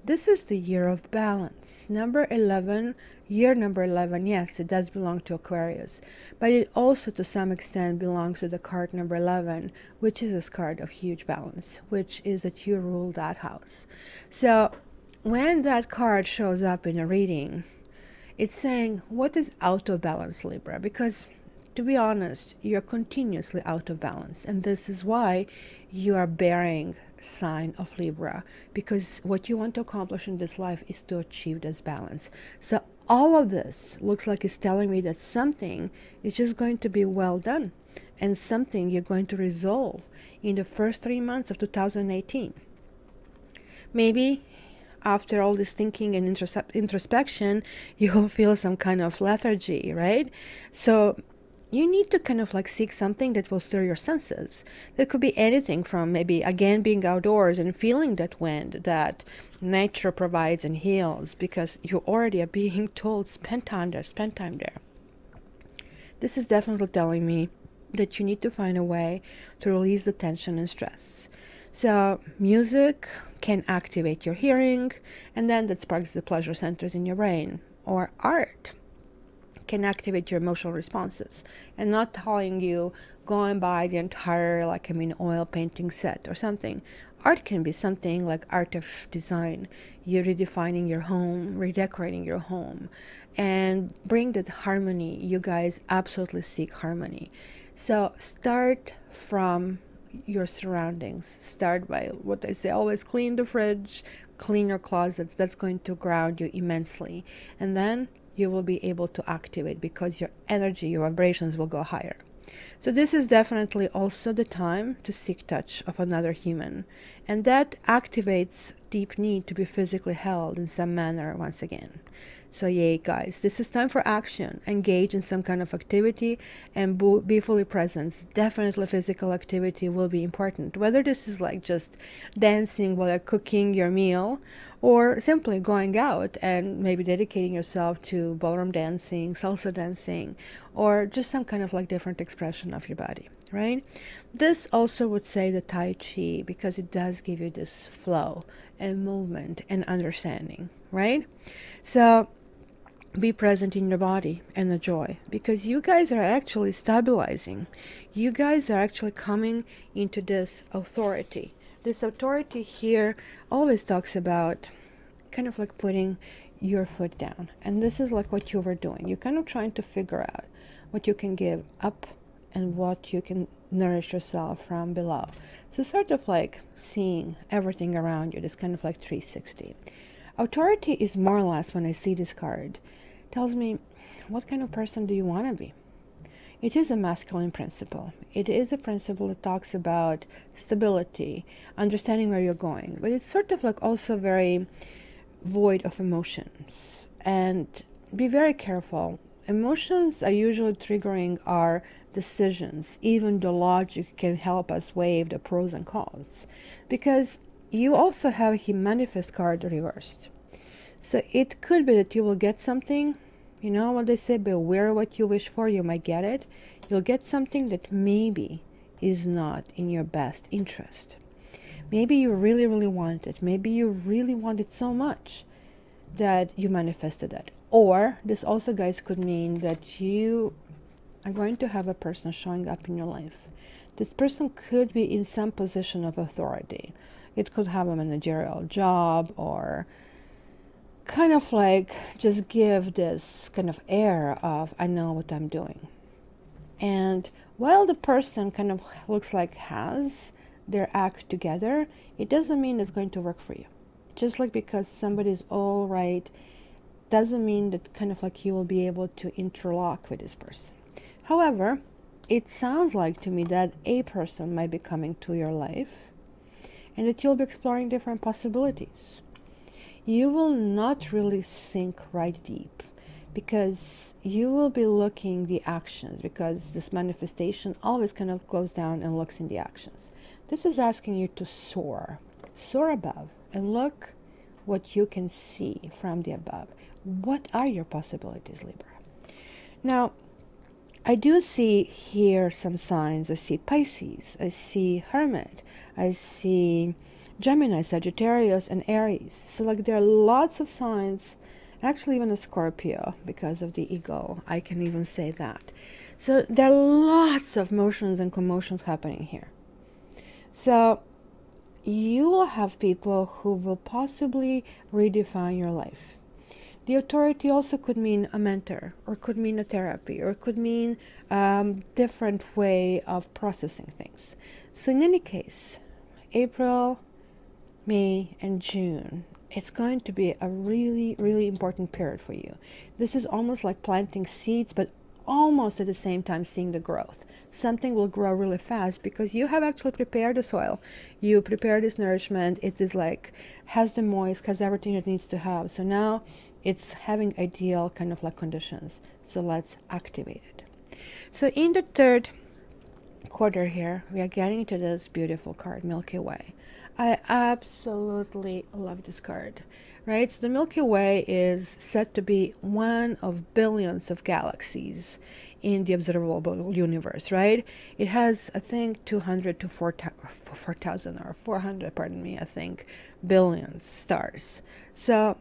This is the year of balance. Number 11, year number 11, yes, it does belong to Aquarius, but it also to some extent belongs to the card number 11, which is this card of huge balance, which is that you rule that house. So when that card shows up in a reading, it's saying, what is out of balance, Libra? Because to be honest, you're continuously out of balance. And this is why you are bearing sign of Libra, because what you want to accomplish in this life is to achieve this balance. So all of this looks like it's telling me that something is just going to be well done, and something you're going to resolve in the first 3 months of 2018. Maybe after all this thinking and introspection, you'll feel some kind of lethargy, right? So you need to kind of like seek something that will stir your senses. That could be anything from maybe, again, being outdoors and feeling that wind that nature provides and heals, because you already are being told, spend time there, spend time there. This is definitely telling me that you need to find a way to release the tension and stress. So music can activate your hearing, and then that sparks the pleasure centers in your brain. Or art can activate your emotional responses, and not telling you go and buy the entire oil painting set or something. Art can be something like art of design. You're redefining your home, redecorating your home, and bring that harmony. You guys absolutely seek harmony. So start from your surroundings. Start by what I say, always clean the fridge, clean your closets. That's going to ground you immensely. And then you will be able to activate, because your energy, your vibrations will go higher. So this is definitely also the time to seek touch of another human. And that activates deep need to be physically held in some manner once again. So yay, guys, this is time for action. Engage in some kind of activity and be fully present. Definitely physical activity will be important, whether this is like just dancing while you're cooking your meal, or simply going out and maybe dedicating yourself to ballroom dancing, salsa dancing, or just some kind of like different expression of your body, right? This also would say the Tai Chi, because it does give you this flow and movement and understanding, right? So be present in your body and enjoy, because you guys are actually stabilizing. You guys are actually coming into this authority. This authority here always talks about kind of like putting your foot down. And this is like what you were doing. You're kind of trying to figure out what you can give up and what you can nourish yourself from below. So sort of like seeing everything around you, this kind of like 360. Authority is more or less, when I see this card, tells me, what kind of person do you want to be? It is a masculine principle. It is a principle that talks about stability, understanding where you're going, but it's sort of like also very void of emotions. And be very careful. Emotions are usually triggering our decisions, even though logic can help us weigh the pros and cons, because you also have a manifest card reversed. So it could be that you will get something. You know what they say, beware what you wish for, you might get it. You'll get something that maybe is not in your best interest. Maybe you really, really want it. Maybe you really want it so much that you manifested it. Or this also, guys, could mean that you are going to have a person showing up in your life. This person could be in some position of authority. It could have a managerial job, or kind of like just give this kind of air of, I know what I'm doing. And while the person kind of looks like has their act together, it doesn't mean it's going to work for you. Just like because somebody's all right doesn't mean that kind of like you will be able to interlock with this person. However, it sounds like to me that a person might be coming to your life and that you'll be exploring different possibilities. You will not really sink right deep, because you will be looking the actions, because this manifestation always kind of goes down and looks in the actions. This is asking you to soar above and look what you can see from the above. What are your possibilities, Libra? Now, I do see here some signs. I see Pisces, I see Hermit, I see Gemini, Sagittarius, and Aries. So like there are lots of signs, actually even a Scorpio, because of the ego. I can even say that. So there are lots of motions and commotions happening here. So you will have people who will possibly redefine your life. The authority also could mean a mentor, or could mean a therapy, or could mean different way of processing things. So in any case, April, May, and June, it's going to be a really, really important period for you. This is almost like planting seeds, but almost at the same time seeing the growth. Something will grow really fast because you have actually prepared the soil. You prepare this nourishment. It is like, has the moist, has everything it needs to have. So now it's having ideal kind of like conditions. So let's activate it. So in the third quarter here, we are getting to this beautiful card, Milky Way. I absolutely love this card, right? So the Milky Way is said to be one of billions of galaxies in the observable universe, right? It has, I think, 200 to 4,000 or 400, pardon me, I think, billion stars. So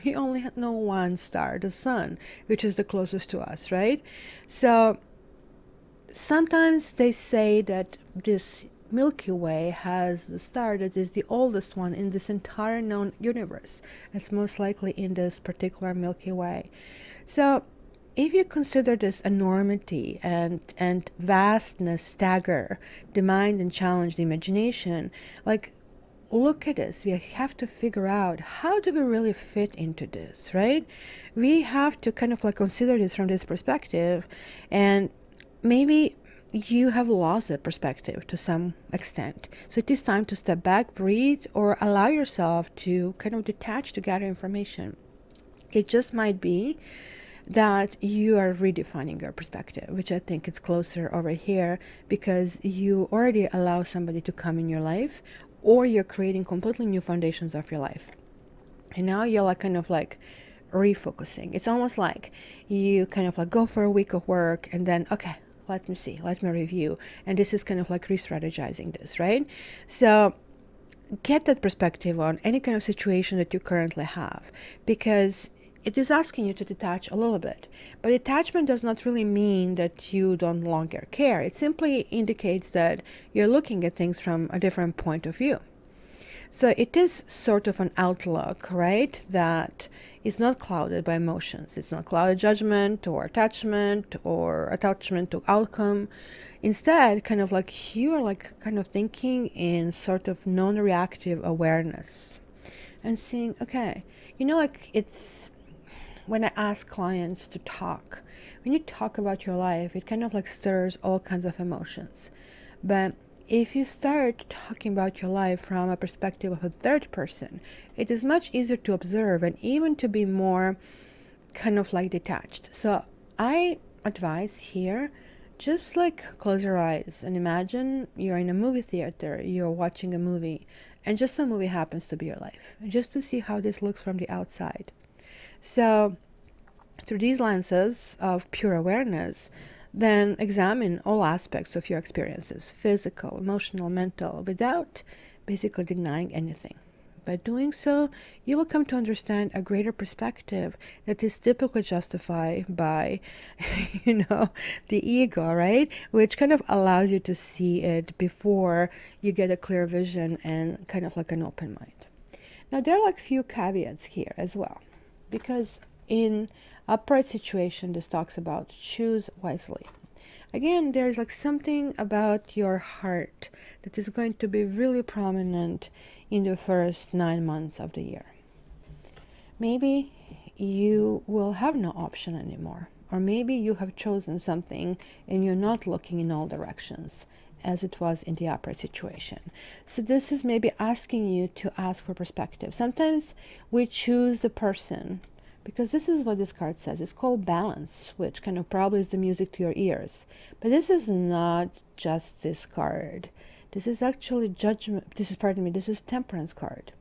we only know one star, the sun, which is the closest to us, right? So sometimes they say that this Milky Way has the star that is the oldest one in this entire known universe. It's most likely in this particular Milky Way. So if you consider this enormity and vastness stagger the mind and challenge the imagination, like, look at this. We have to figure out, how do we really fit into this, right? We have to kind of like consider this from this perspective, and maybe you have lost that perspective to some extent. So it is time to step back, breathe, or allow yourself to kind of detach to gather information. It just might be that you are redefining your perspective, which I think is closer over here, because you already allow somebody to come in your life, or you're creating completely new foundations of your life. And now you're like kind of like refocusing. It's almost like you kind of like go for a week of work and then, okay, let me review. And this is kind of like re-strategizing this, right? So get that perspective on any kind of situation that you currently have, because it is asking you to detach a little bit. But detachment does not really mean that you don't longer care. It simply indicates that you're looking at things from a different point of view. So it is sort of an outlook, right, that is not clouded by emotions. It's not clouded judgment or attachment to outcome. Instead, kind of like you are like kind of thinking in sort of non-reactive awareness and seeing, okay, like it's when I ask clients to talk, when you talk about your life, it kind of like stirs all kinds of emotions. But if you start talking about your life from a perspective of a third person, it is much easier to observe and even to be more kind of like detached. So I advise here, just like close your eyes and imagine you're in a movie theater, you're watching a movie, and just a movie happens to be your life, just to see how this looks from the outside. So through these lenses of pure awareness, then examine all aspects of your experiences, physical, emotional, mental, without basically denying anything. By doing so, you will come to understand a greater perspective that is typically justified by, the ego, right? Which kind of allows you to see it before you get a clear vision and kind of like an open mind. Now, there are like few caveats here as well, because in upright situation, this talks about choose wisely. Again, there's like something about your heart that is going to be really prominent in the first 9 months of the year. Maybe you will have no option anymore, or maybe you have chosen something and you're not looking in all directions, as it was in the upright situation. So this is maybe asking you to ask for perspective. Sometimes we choose the person, because this is what this card says. It's called balance, which kind of probably is the music to your ears. But this is not just this card. This is actually judgment. This is temperance card.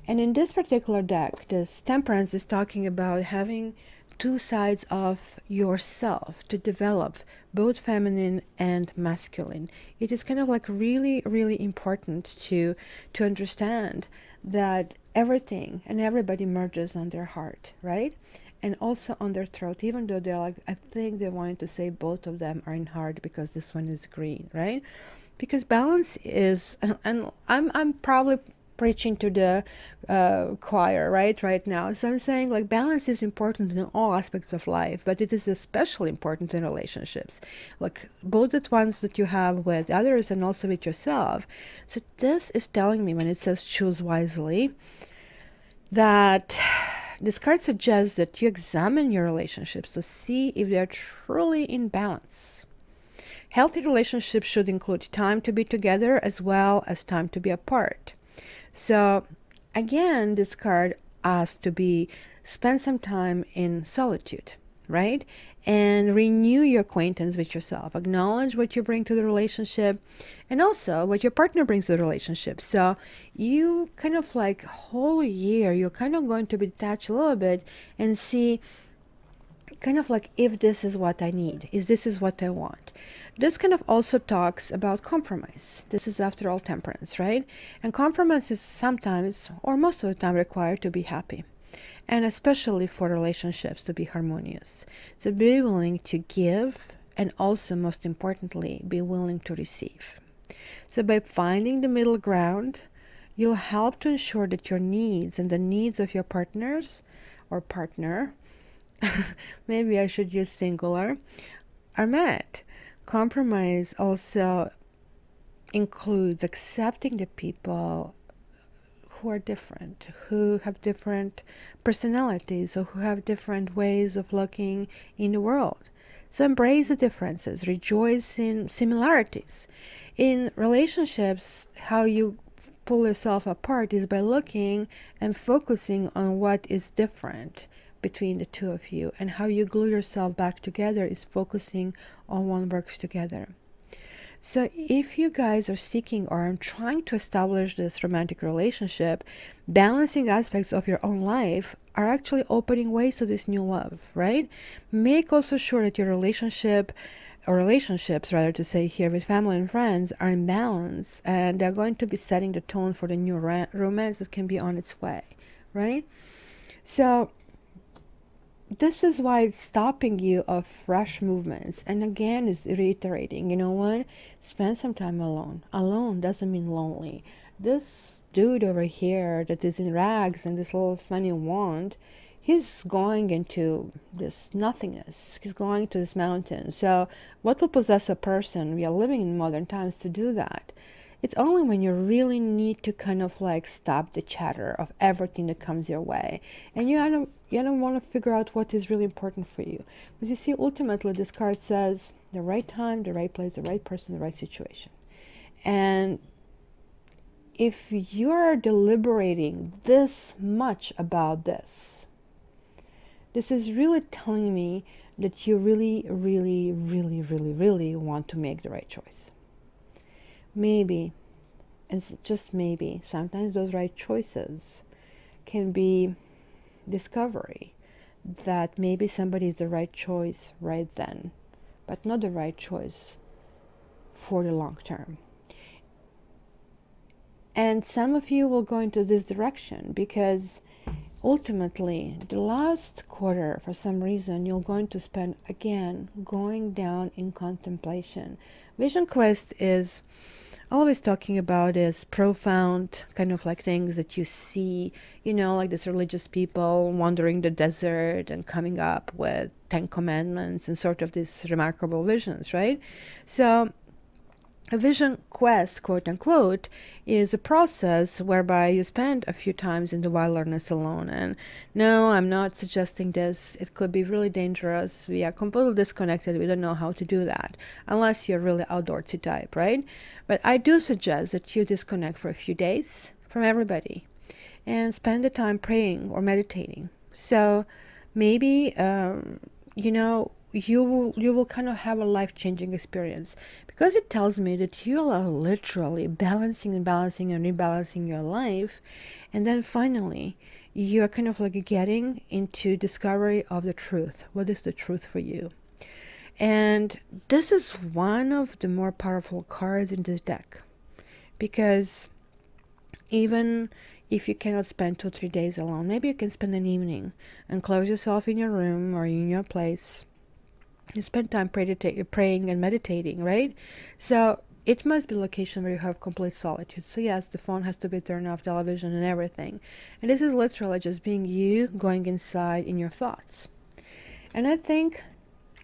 And in this particular deck, this temperance is talking about having two sides of yourself to develop, both feminine and masculine. It is kind of like really, really important to understand that everything and everybody merges on their heart, right? And also on their throat, even though they're like, I think they wanted to say both of them are in heart because this one is green, right? Because balance is, and I'm probably preaching to the choir right now. So I'm saying like balance is important in all aspects of life, but it is especially important in relationships, like both the ones that you have with others and also with yourself. So this is telling me, when it says choose wisely, that this card suggests that you examine your relationships to see if they are truly in balance. Healthy relationships should include time to be together as well as time to be apart. So again, this card asks to spend some time in solitude, right? And renew your acquaintance with yourself. Acknowledge what you bring to the relationship and also what your partner brings to the relationship. So you kind of like whole year, you're kind of going to be detached a little bit and see kind of like if this is what I need, is this is what I want. This kind of also talks about compromise. This is after all temperance, right? And compromise is sometimes or most of the time required to be happy, and especially for relationships to be harmonious. So be willing to give, and also most importantly be willing to receive. So by finding the middle ground, you'll help to ensure that your needs and the needs of your partners or partner, maybe I should use singular, are met. Compromise also includes accepting the people who are different, who have different personalities, or who have different ways of looking in the world. So embrace the differences, rejoice in similarities. In relationships, how you pull yourself apart is by looking and focusing on what is different between the two of you, and how you glue yourself back together is focusing on what works together. So if you guys are seeking or are trying to establish this romantic relationship, balancing aspects of your own life are actually opening ways to this new love, right? Make also sure that your relationship, or relationships rather to say here, with family and friends are in balance, and they're going to be setting the tone for the new romance that can be on its way, right? So this is why it's stopping you of fresh movements. And again, is reiterating, you know what? Spend some time alone. Alone doesn't mean lonely. This dude over here that is in rags and this little funny wand, he's going into this nothingness. He's going to this mountain. So what will possess a person? We are living in modern times to do that. It's only when you really need to kind of like stop the chatter of everything that comes your way, and you don't want to figure out what is really important for you. Because you see, ultimately this card says the right time, the right place, the right person, the right situation. And if you're deliberating this much about this, this is really telling me that you really, really, really, really, really want to make the right choice. Maybe, and just maybe, sometimes those right choices can be discovery that maybe somebody is the right choice right then, but not the right choice for the long term. And some of you will go into this direction because ultimately the last quarter, for some reason, you're going to spend again going down in contemplation. Vision quest is always talking about is profound kind of like things that you see, you know, like this religious people wandering the desert and coming up with 10 commandments and sort of these remarkable visions, right? So a vision quest, quote unquote, is a process whereby you spend a few times in the wilderness alone. And no, I'm not suggesting this. It could be really dangerous. We are completely disconnected. We don't know how to do that unless you're really outdoorsy type, right? But I do suggest that you disconnect for a few days from everybody and spend the time praying or meditating. So maybe, you know, you will kind of have a life-changing experience, because it tells me that you are literally balancing and rebalancing your life, and then finally you are kind of like getting into discovery of the truth. What is the truth for you? And this is one of the more powerful cards in this deck, because even if you cannot spend 2-3 days alone, maybe you can spend an evening and close yourself in your room or in your place. You spend time praying and meditating, right? So it must be a location where you have complete solitude. So yes, the phone has to be turned off, television and everything. And this is literally just being you going inside in your thoughts. And I think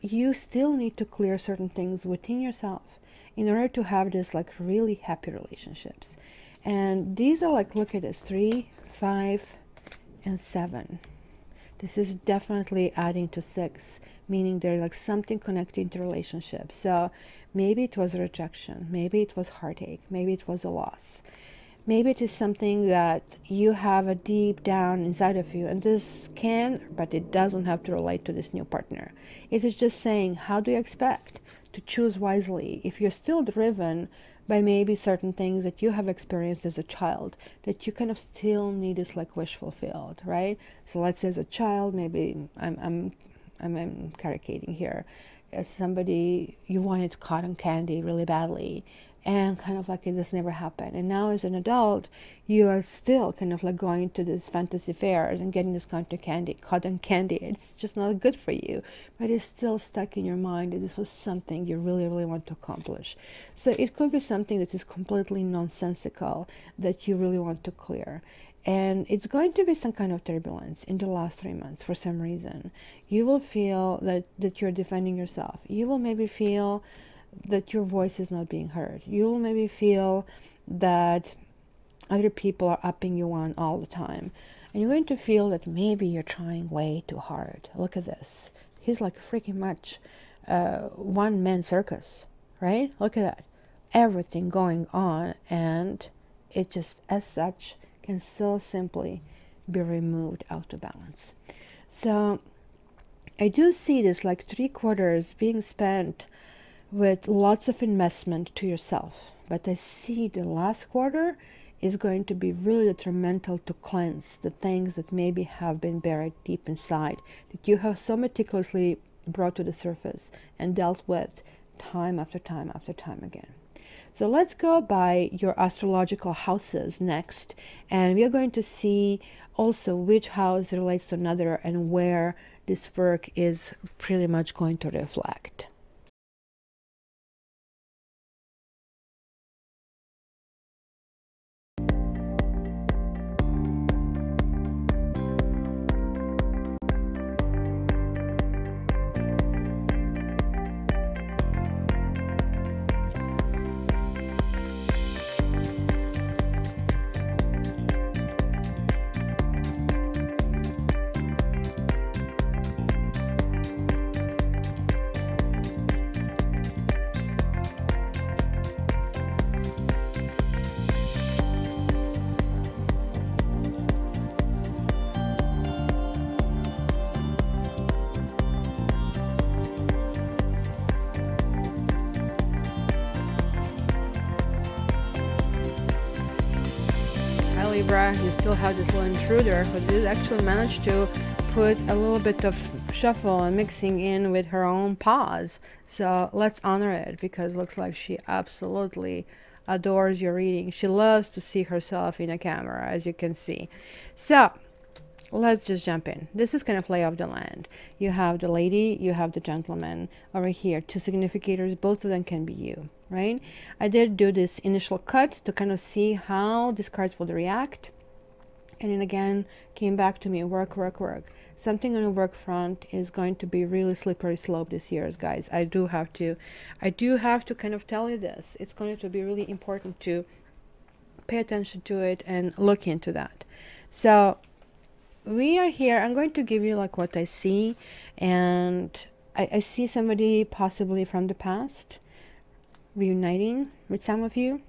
you still need to clear certain things within yourself in order to have this like really happy relationships. And these are like, look at this, 3, 5, and 7. This is definitely adding to 6, meaning there's like something connecting to relationships. So maybe it was a rejection, maybe it was heartache, maybe it was a loss, maybe it is something that you have a deep down inside of you, and this can, but it doesn't have to relate to this new partner. It is just saying, how do you expect to choose wisely if you're still driven by maybe certain things that you have experienced as a child that you kind of still need is like wish fulfilled, right? So let's say as a child, maybe I'm caricating here, as somebody, you wanted cotton candy really badly, and kind of like it just never happened. And now as an adult, you are still kind of like going to these fantasy fairs and getting this cotton candy. It's just not good for you, but it's still stuck in your mind that this was something you really, really want to accomplish. So it could be something that is completely nonsensical that you really want to clear. And it's going to be some kind of turbulence in the last 3 months for some reason. You will feel that you're defending yourself. You will maybe feel that your voice is not being heard. You will maybe feel that other people are upping you on all the time. And you're going to feel that maybe you're trying way too hard. Look at this. He's like freaking much one-man circus, right? Look at that. Everything going on, and it just as such can so simply be removed out of balance. So I do see this like 3/4 being spent with lots of investment to yourself, but I see the last quarter is going to be really detrimental to cleanse the things that maybe have been buried deep inside, that you have so meticulously brought to the surface and dealt with time after time after time again. So let's go by your astrological houses next, and we are going to see also which house relates to another and where this work is pretty much going to reflect. Libra, you still have this little intruder who did actually manage to put a little bit of shuffle and mixing in with her own pause. So let's honor it, because it looks like she absolutely adores your reading. She loves to see herself in a camera, as you can see. So let's just jump in. This is kind of lay of the land. You have the lady, you have the gentleman over here, two significators. Both of them can be you, right? I did do this initial cut to kind of see how these cards would react, and then again came back to me. Work. Something on the work front is going to be really slippery slope this year, guys. I do have to kind of tell you this. It's going to be really important to pay attention to it and look into that. So we are here. I'm going to give you like what I see, and I see somebody possibly from the past reuniting with some of you.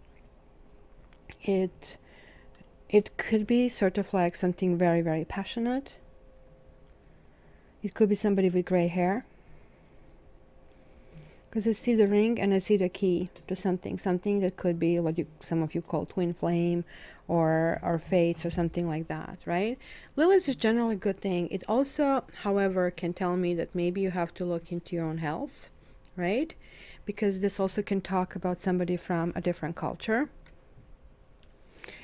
It could be sort of like something very, very passionate. It could be somebody with gray hair, because I see the ring and I see the key to something that could be what some of you call twin flame or fates or something like that, right? Lilith is generally a good thing. It also, however, can tell me that maybe you have to look into your own health, right? Because this also can talk about somebody from a different culture.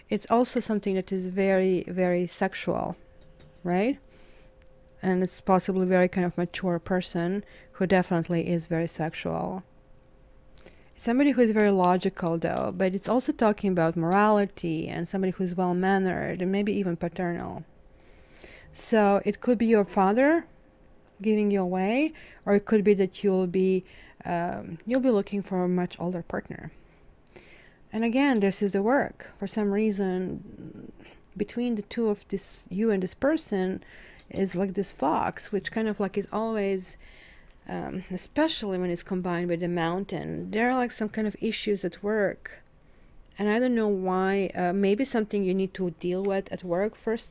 It's also something that is very, very sexual, right? And it's possibly a very kind of mature person who definitely is very sexual. Somebody who is very logical though, but it's also talking about morality and somebody who's well-mannered and maybe even paternal. So it could be your father giving you away, or it could be that you'll be looking for a much older partner. And again, this is the work. For some reason, between the two of this, you and this person, is like this fox, which kind of like is always, especially when it's combined with the mountain, there are like some kind of issues at work. And I don't know why. Maybe something you need to deal with at work first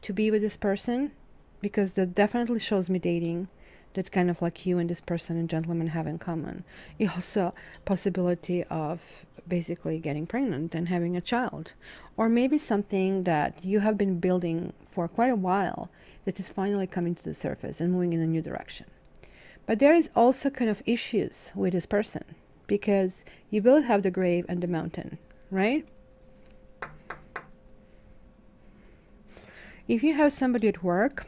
to be with this person, because that definitely shows me dating. That's kind of like you and this person and gentleman have in common. Also possibility of basically getting pregnant and having a child, or maybe something that you have been building for quite a while that is finally coming to the surface and moving in a new direction. But there is also kind of issues with this person, because you both have the grave and the mountain, right? If you have somebody at work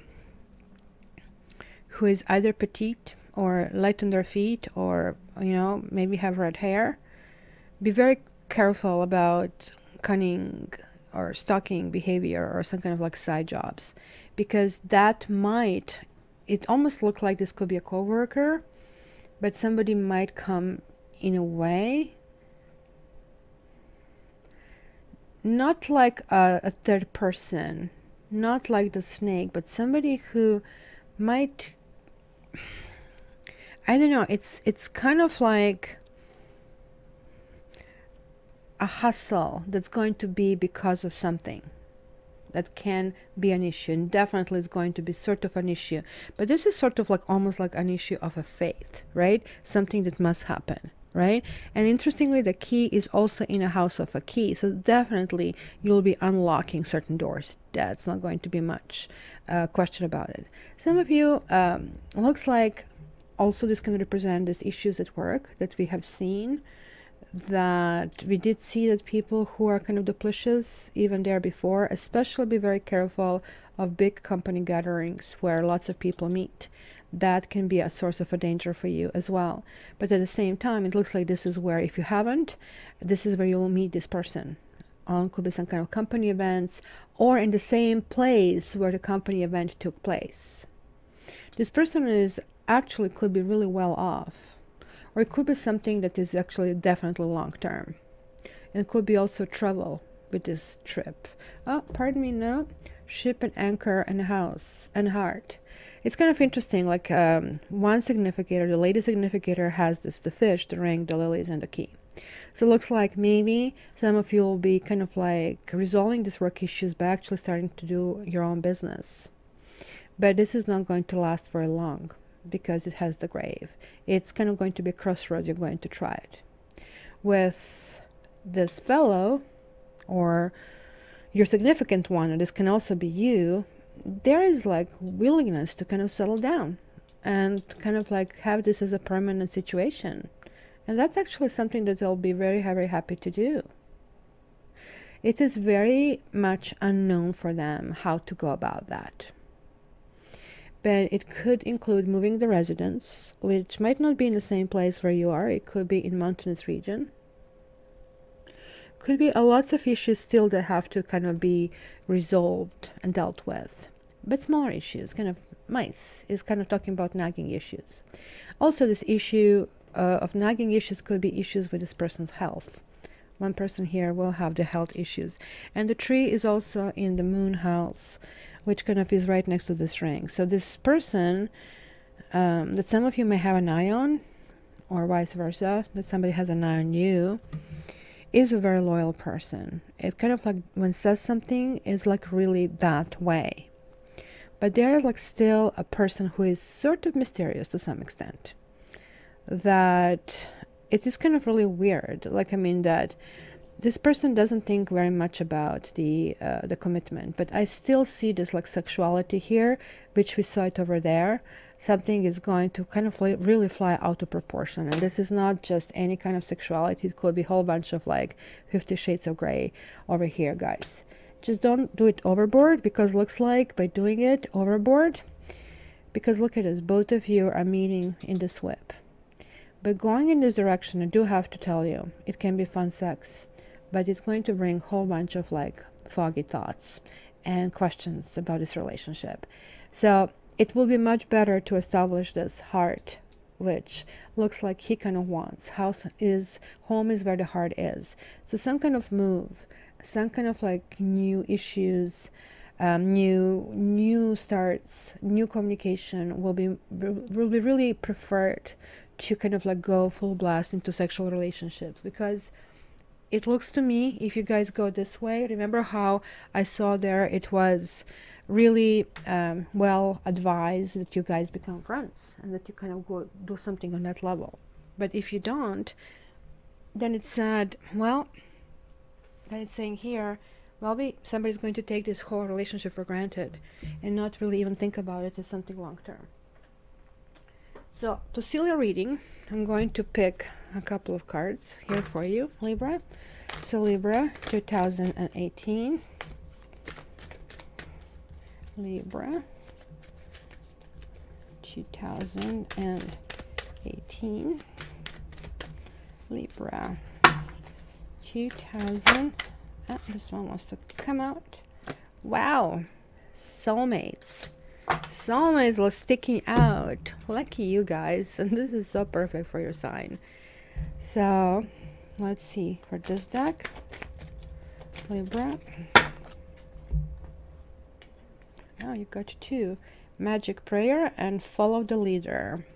who is either petite or light on their feet, or maybe have red hair, be very careful about cunning or stalking behavior or some kind of like side jobs, because that might, it almost look like this could be a co-worker, but somebody might come in a way, not like a third person, not like the snake, but somebody who might, I don't know, it's kind of like a hustle that's going to be because of something that can be an issue, and definitely is going to be sort of an issue. But this is sort of like almost like an issue of a faith, right? Something that must happen, right? And interestingly, the key is also in a house of a key. So definitely you'll be unlocking certain doors. That's not going to be much question about it. Some of you, looks like also this can represent these issues at work that we have seen, that we did see that people who are kind of duplicitous even there before, especially be very careful of big company gatherings where lots of people meet. That can be a source of a danger for you as well. But at the same time, it looks like this is where, if you haven't, this is where you'll meet this person. On could be some kind of company events, or in the same place where the company event took place. This person is actually could be really well off. Or it could be something that is actually definitely long-term. And it could be also travel with this trip. Oh, pardon me, no. Ship and anchor and house and heart. It's kind of interesting, like one significator, the lady significator has this, the fish, the ring, the lilies, and the key. So it looks like maybe some of you will be kind of like resolving these work issues by actually starting to do your own business. But this is not going to last very long, because it has the grave. It's kind of going to be a crossroads. You're going to try it. With this fellow, or your significant one, or this can also be you, there is like willingness to kind of settle down and kind of like have this as a permanent situation. And that's actually something that they'll be very, very happy to do. It is very much unknown for them how to go about that. But it could include moving the residence, which might not be in the same place where you are. It could be in mountainous region. Could be a lots of issues still that have to kind of be resolved and dealt with. But smaller issues, kind of mice, is kind of talking about nagging issues. Also, this issue of nagging issues could be issues with this person's health. One person here will have the health issues. And the tree is also in the moon house, which kind of is right next to this ring. So this person that some of you may have an eye on, or vice versa, that somebody has an eye on you, is a very loyal person. It kind of like, when it says something, is like really that way. But there is like still a person who is sort of mysterious to some extent. That it is kind of really weird. Like, I mean, that this person doesn't think very much about the commitment, but I still see this like sexuality here, which we saw it over there. Something is going to kind of like really fly out of proportion, and this is not just any kind of sexuality. It could be a whole bunch of like 50 Shades of Grey over here, guys. Just don't do it overboard, because looks like by doing it overboard, because look at this, both of you are meeting in this whip. But going in this direction, I do have to tell you, it can be fun sex. But it's going to bring a whole bunch of like foggy thoughts and questions about this relationship. So it will be much better to establish this heart, which looks like he kind of wants. Home is where the heart is. So some kind of move, some kind of like new issues, new starts, new communication will be really preferred to kind of like go full blast into sexual relationships. Because it looks to me, if you guys go this way, remember how I saw there, it was really well advised that you guys become friends and that you kind of go do something on that level. But if you don't, then it's sad. Well, then it's saying here, well, somebody's going to take this whole relationship for granted and not really even think about it as something long-term. So to seal your reading, I'm going to pick a couple of cards here for you, Libra. So Libra 2018. Libra 2018. Libra 2000. This one wants to come out. Wow. Soulmates. Soulmates are sticking out. Lucky you guys. And this is so perfect for your sign. So let's see for this deck. Libra. Oh, you got two. Magic prayer and follow the leader.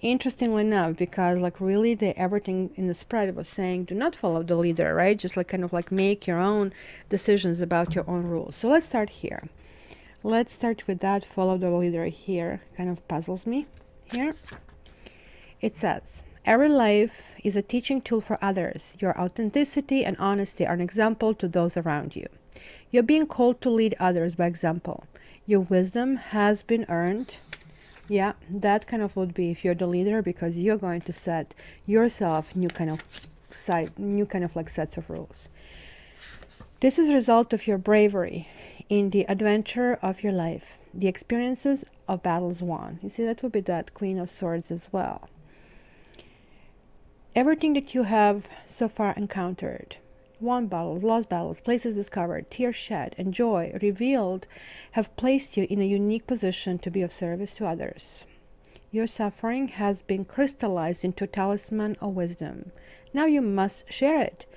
Interestingly enough, because like really everything in the spread was saying do not follow the leader, right? Just like kind of like make your own decisions about your own rules. So let's start here. Let's start with that. Follow the leader here. Kind of puzzles me here. It says, every life is a teaching tool for others. Your authenticity and honesty are an example to those around you. You're being called to lead others by example. Your wisdom has been earned. Yeah, that kind of would be if you're the leader, because you're going to set yourself new kind of sets of rules. This is a result of your bravery in the adventure of your life, the experiences of battles won. You see, that would be that Queen of Swords as well. Everything that you have so far encountered, won battles, lost battles, places discovered, tears shed, and joy revealed have placed you in a unique position to be of service to others. Your suffering has been crystallized into a talisman of wisdom. Now you must share it.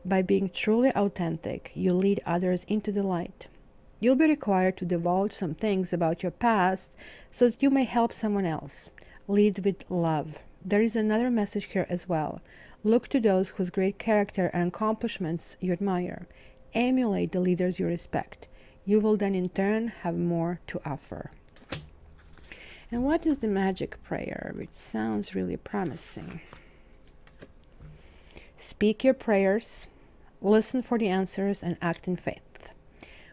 By being truly authentic, you lead others into the light. You'll be required to divulge some things about your past so that you may help someone else. Lead with love. There is another message here as well. Look to those whose great character and accomplishments you admire. Emulate the leaders you respect. You will then in turn have more to offer. And what is the magic prayer, which sounds really promising? Speak your prayers, listen for the answers, and act in faith.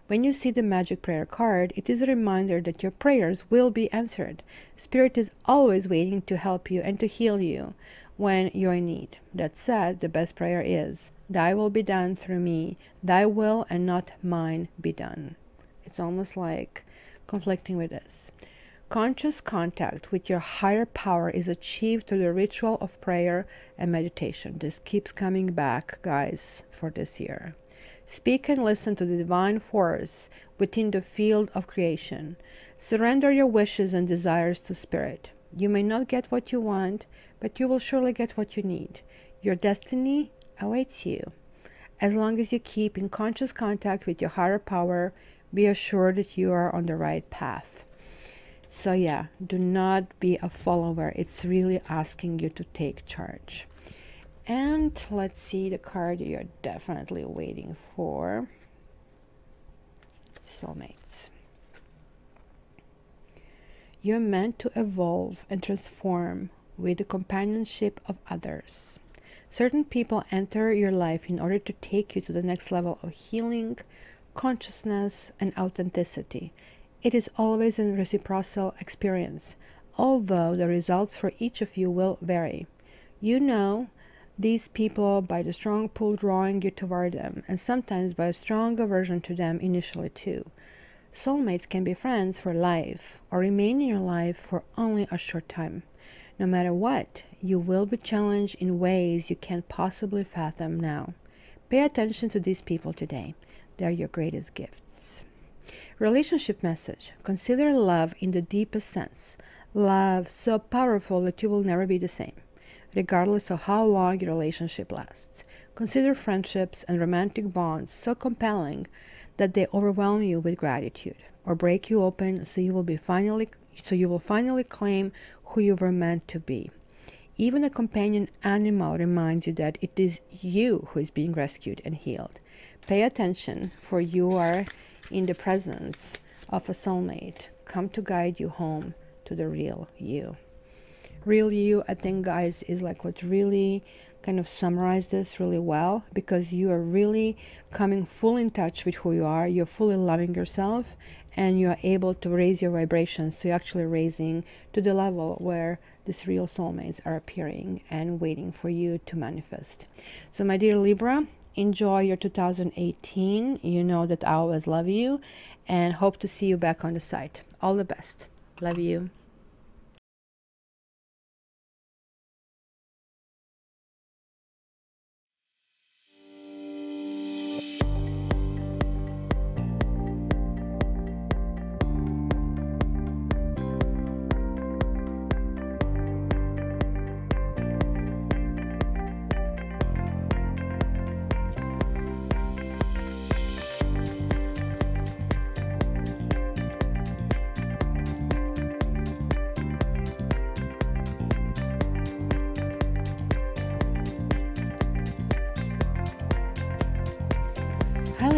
When you see the magic prayer card, it is a reminder that your prayers will be answered. Spirit is always waiting to help you and to heal you when you're in need. That said, the best prayer is, Thy will be done through me. Thy will and not mine be done. It's almost like conflicting with this. Conscious contact with your higher power is achieved through the ritual of prayer and meditation. This keeps coming back, guys, for this year. Speak and listen to the divine force within the field of creation. Surrender your wishes and desires to Spirit. You may not get what you want, but you will surely get what you need. Your destiny awaits you. As long as you keep in conscious contact with your higher power, be assured that you are on the right path. So yeah, do not be a follower. It's really asking you to take charge. And let's see the card you're definitely waiting for. Soulmates. You're meant to evolve and transform with the companionship of others. Certain people enter your life in order to take you to the next level of healing, consciousness, and authenticity. It is always a reciprocal experience, although the results for each of you will vary. You know these people by the strong pull drawing you toward them, and sometimes by a strong aversion to them initially too. Soulmates can be friends for life or remain in your life for only a short time. No matter what, you will be challenged in ways you can't possibly fathom now. Pay attention to these people today. They are your greatest gifts. Relationship message. Consider love in the deepest sense. Love so powerful that you will never be the same, regardless of how long your relationship lasts. Consider friendships and romantic bonds so compelling that they overwhelm you with gratitude or break you open so you will finally claim who you were meant to be. Even a companion animal reminds you that it is you who is being rescued and healed. Pay attention, for you are in the presence of a soulmate come to guide you home to the real you. Real you, I think, guys, is like what really kind of summarized this really well, because you are really coming full in touch with who you are. You're fully loving yourself, and you are able to raise your vibrations. So you're actually raising to the level where these real soulmates are appearing and waiting for you to manifest. So my dear Libra, enjoy your 2018. You know that I always love you and hope to see you back on the site. All the best. Love you.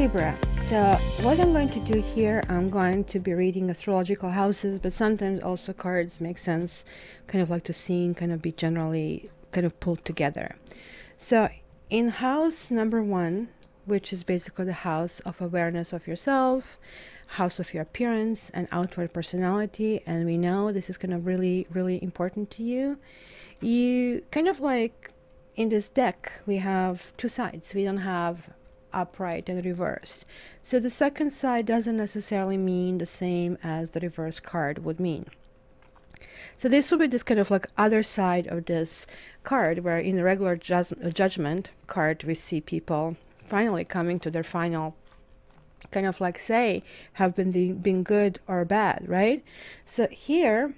Libra, so what I'm going to do here, I'm going to be reading astrological houses, but sometimes also cards make sense, kind of like the scene kind of be generally kind of pulled together. So in house number 1, which is basically the house of awareness of yourself, house of your appearance and outward personality, and we know this is kind of really, really important to you. You kind of like, in this deck, we have 2 sides. We don't have upright and reversed. So the second side doesn't necessarily mean the same as the reverse card would mean. So this will be this kind of like other side of this card, where in the regular judgment card, we see people finally coming to their final kind of like say have been good or bad, right? So here,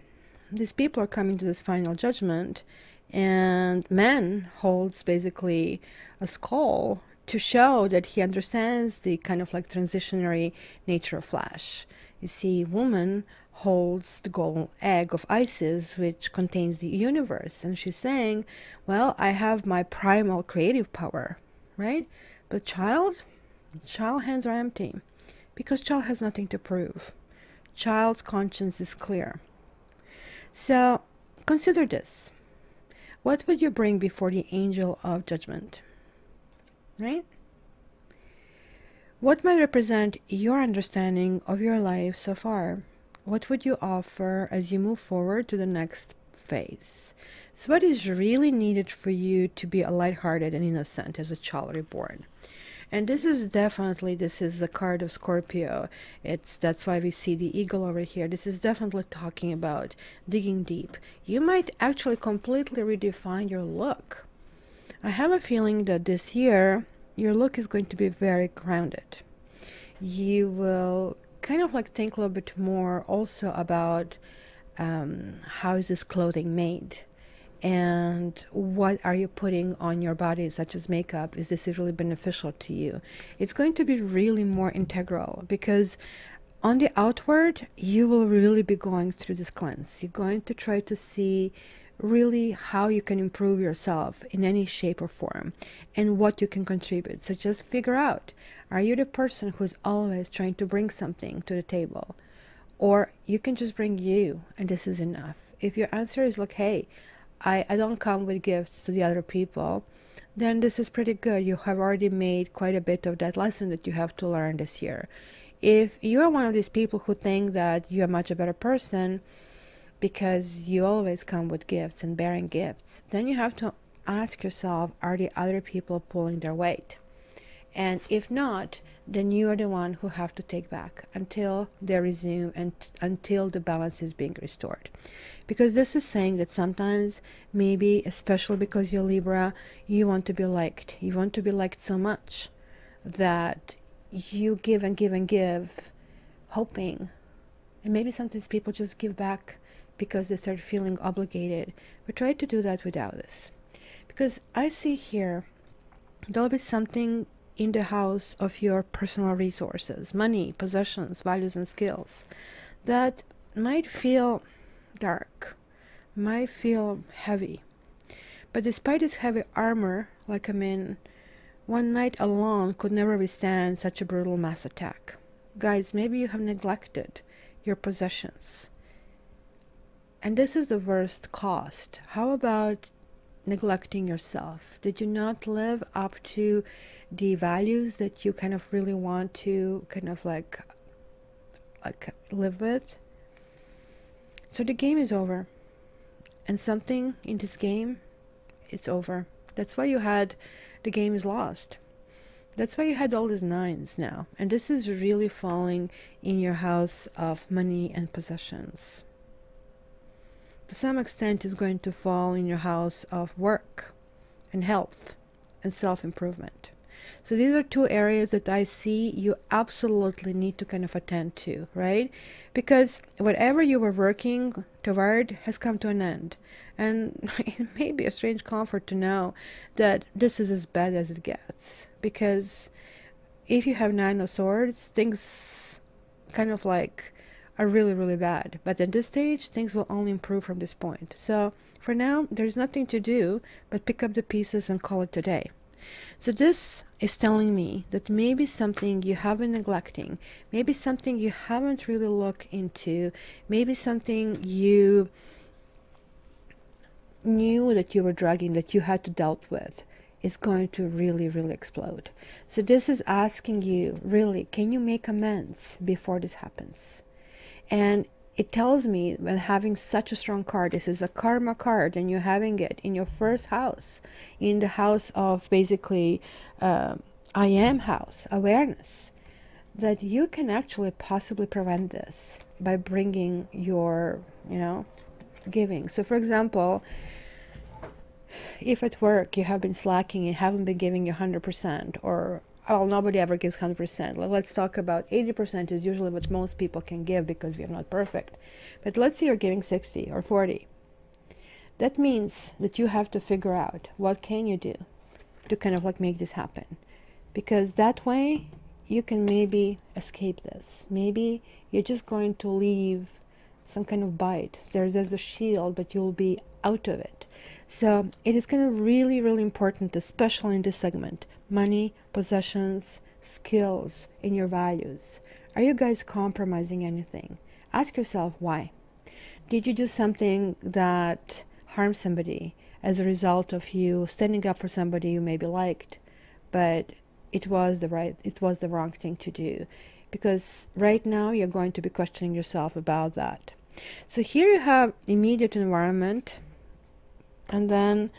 these people are coming to this final judgment, and man holds basically a skull to show that he understands the kind of like transitionary nature of flesh. You see, woman holds the golden egg of Isis, which contains the universe, and she's saying, well, I have my primal creative power, right? But child hands are empty, because child has nothing to prove. Child's conscience is clear. So consider this. What would you bring before the angel of judgment? Right? What might represent your understanding of your life so far? What would you offer as you move forward to the next phase? So what is really needed for you to be a lighthearted and innocent as a child reborn? And this is the card of Scorpio. That's why we see the eagle over here. This is definitely talking about digging deep. You might actually completely redefine your look. I have a feeling that this year, your look is going to be very grounded. You will kind of like think a little bit more also about how is this clothing made? And what are you putting on your body, such as makeup? Is this really beneficial to you? It's going to be really more integral, because on the outward, you will really be going through this cleanse. You're going to try to see really how you can improve yourself in any shape or form and what you can contribute. So just figure out, are you the person who's always trying to bring something to the table? Or you can just bring you, and this is enough. If your answer is like, hey, I don't come with gifts to the other people, then this is pretty good. You have already made quite a bit of that lesson that you have to learn this year. If you're one of these people who think that you're much a better person because you always come with gifts and bearing gifts, then you have to ask yourself, are the other people pulling their weight? And if not, then you are the one who have to take back until they resume and until the balance is being restored. Because this is saying that sometimes, maybe especially because you're Libra, you want to be liked. You want to be liked so much that you give and give and give, hoping. And maybe sometimes people just give back because they start feeling obligated. But try to do that without this. Because I see here, there'll be something in the house of your personal resources, money, possessions, values, and skills that might feel dark, might feel heavy. But despite this heavy armor, like one night alone could never withstand such a brutal mass attack. Guys, maybe you have neglected your possessions. And this is the worst cost. How about neglecting yourself? Did you not live up to the values that you kind of really want to kind of like live with? So the game is over, and something in this game, it's over. That's why the game is lost. That's why you had all these 9s now, and this is really falling in your house of money and possessions. To some extent, is going to fall in your house of work and health and self-improvement. So these are 2 areas that I see you absolutely need to kind of attend to, right? Because whatever you were working toward has come to an end. And it may be a strange comfort to know that this is as bad as it gets. Because if you have 9 of Swords, things kind of like are really, really bad. But at this stage, things will only improve from this point. So for now, there's nothing to do but pick up the pieces and call it a day. So this is telling me that maybe something you have been neglecting, maybe something you haven't really looked into, maybe something you knew that you were dragging, that you had to dealt with, is going to really, really explode. So this is asking you, really, can you make amends before this happens? And it tells me, when having such a strong card, this is a karma card, and you're having it in your first house, in the house of basically I am house, awareness, that you can actually possibly prevent this by bringing your, giving. So for example, if at work you have been slacking and haven't been giving your 100%, or well, nobody ever gives 100%. Let's talk about 80% is usually what most people can give, because we are not perfect. But let's say you're giving 60 or 40. That means that you have to figure out what can you do to kind of like make this happen. Because that way you can maybe escape this. Maybe you're just going to leave some kind of bite. There's a shield, but you'll be out of it. So it is kind of really, really important, especially in this segment. Money, possessions, skills, and your values. Are you guys compromising anything? Ask yourself why. Did you do something that harmed somebody as a result of you standing up for somebody you maybe liked, but it was the wrong thing to do? Because right now you're going to be questioning yourself about that. So here you have immediate environment, and then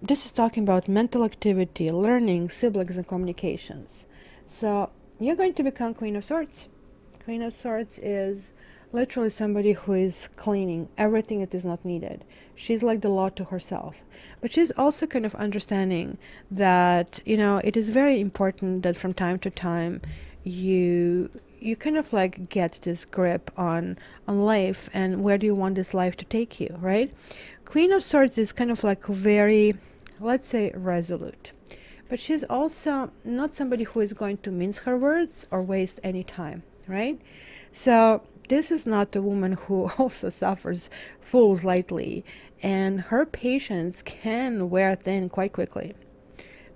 this is talking about mental activity, learning, siblings, and communications. So you're going to become Queen of Swords. Queen of Swords is literally somebody who is cleaning everything that is not needed. She's like the law to herself. But she's also kind of understanding that, it is very important that from time to time you kind of like get this grip on life, and where do you want this life to take you, right? Queen of Swords is kind of like very, let's say, resolute. But she's also not somebody who is going to mince her words or waste any time, right? So this is not a woman who also suffers fools lightly, and her patience can wear thin quite quickly.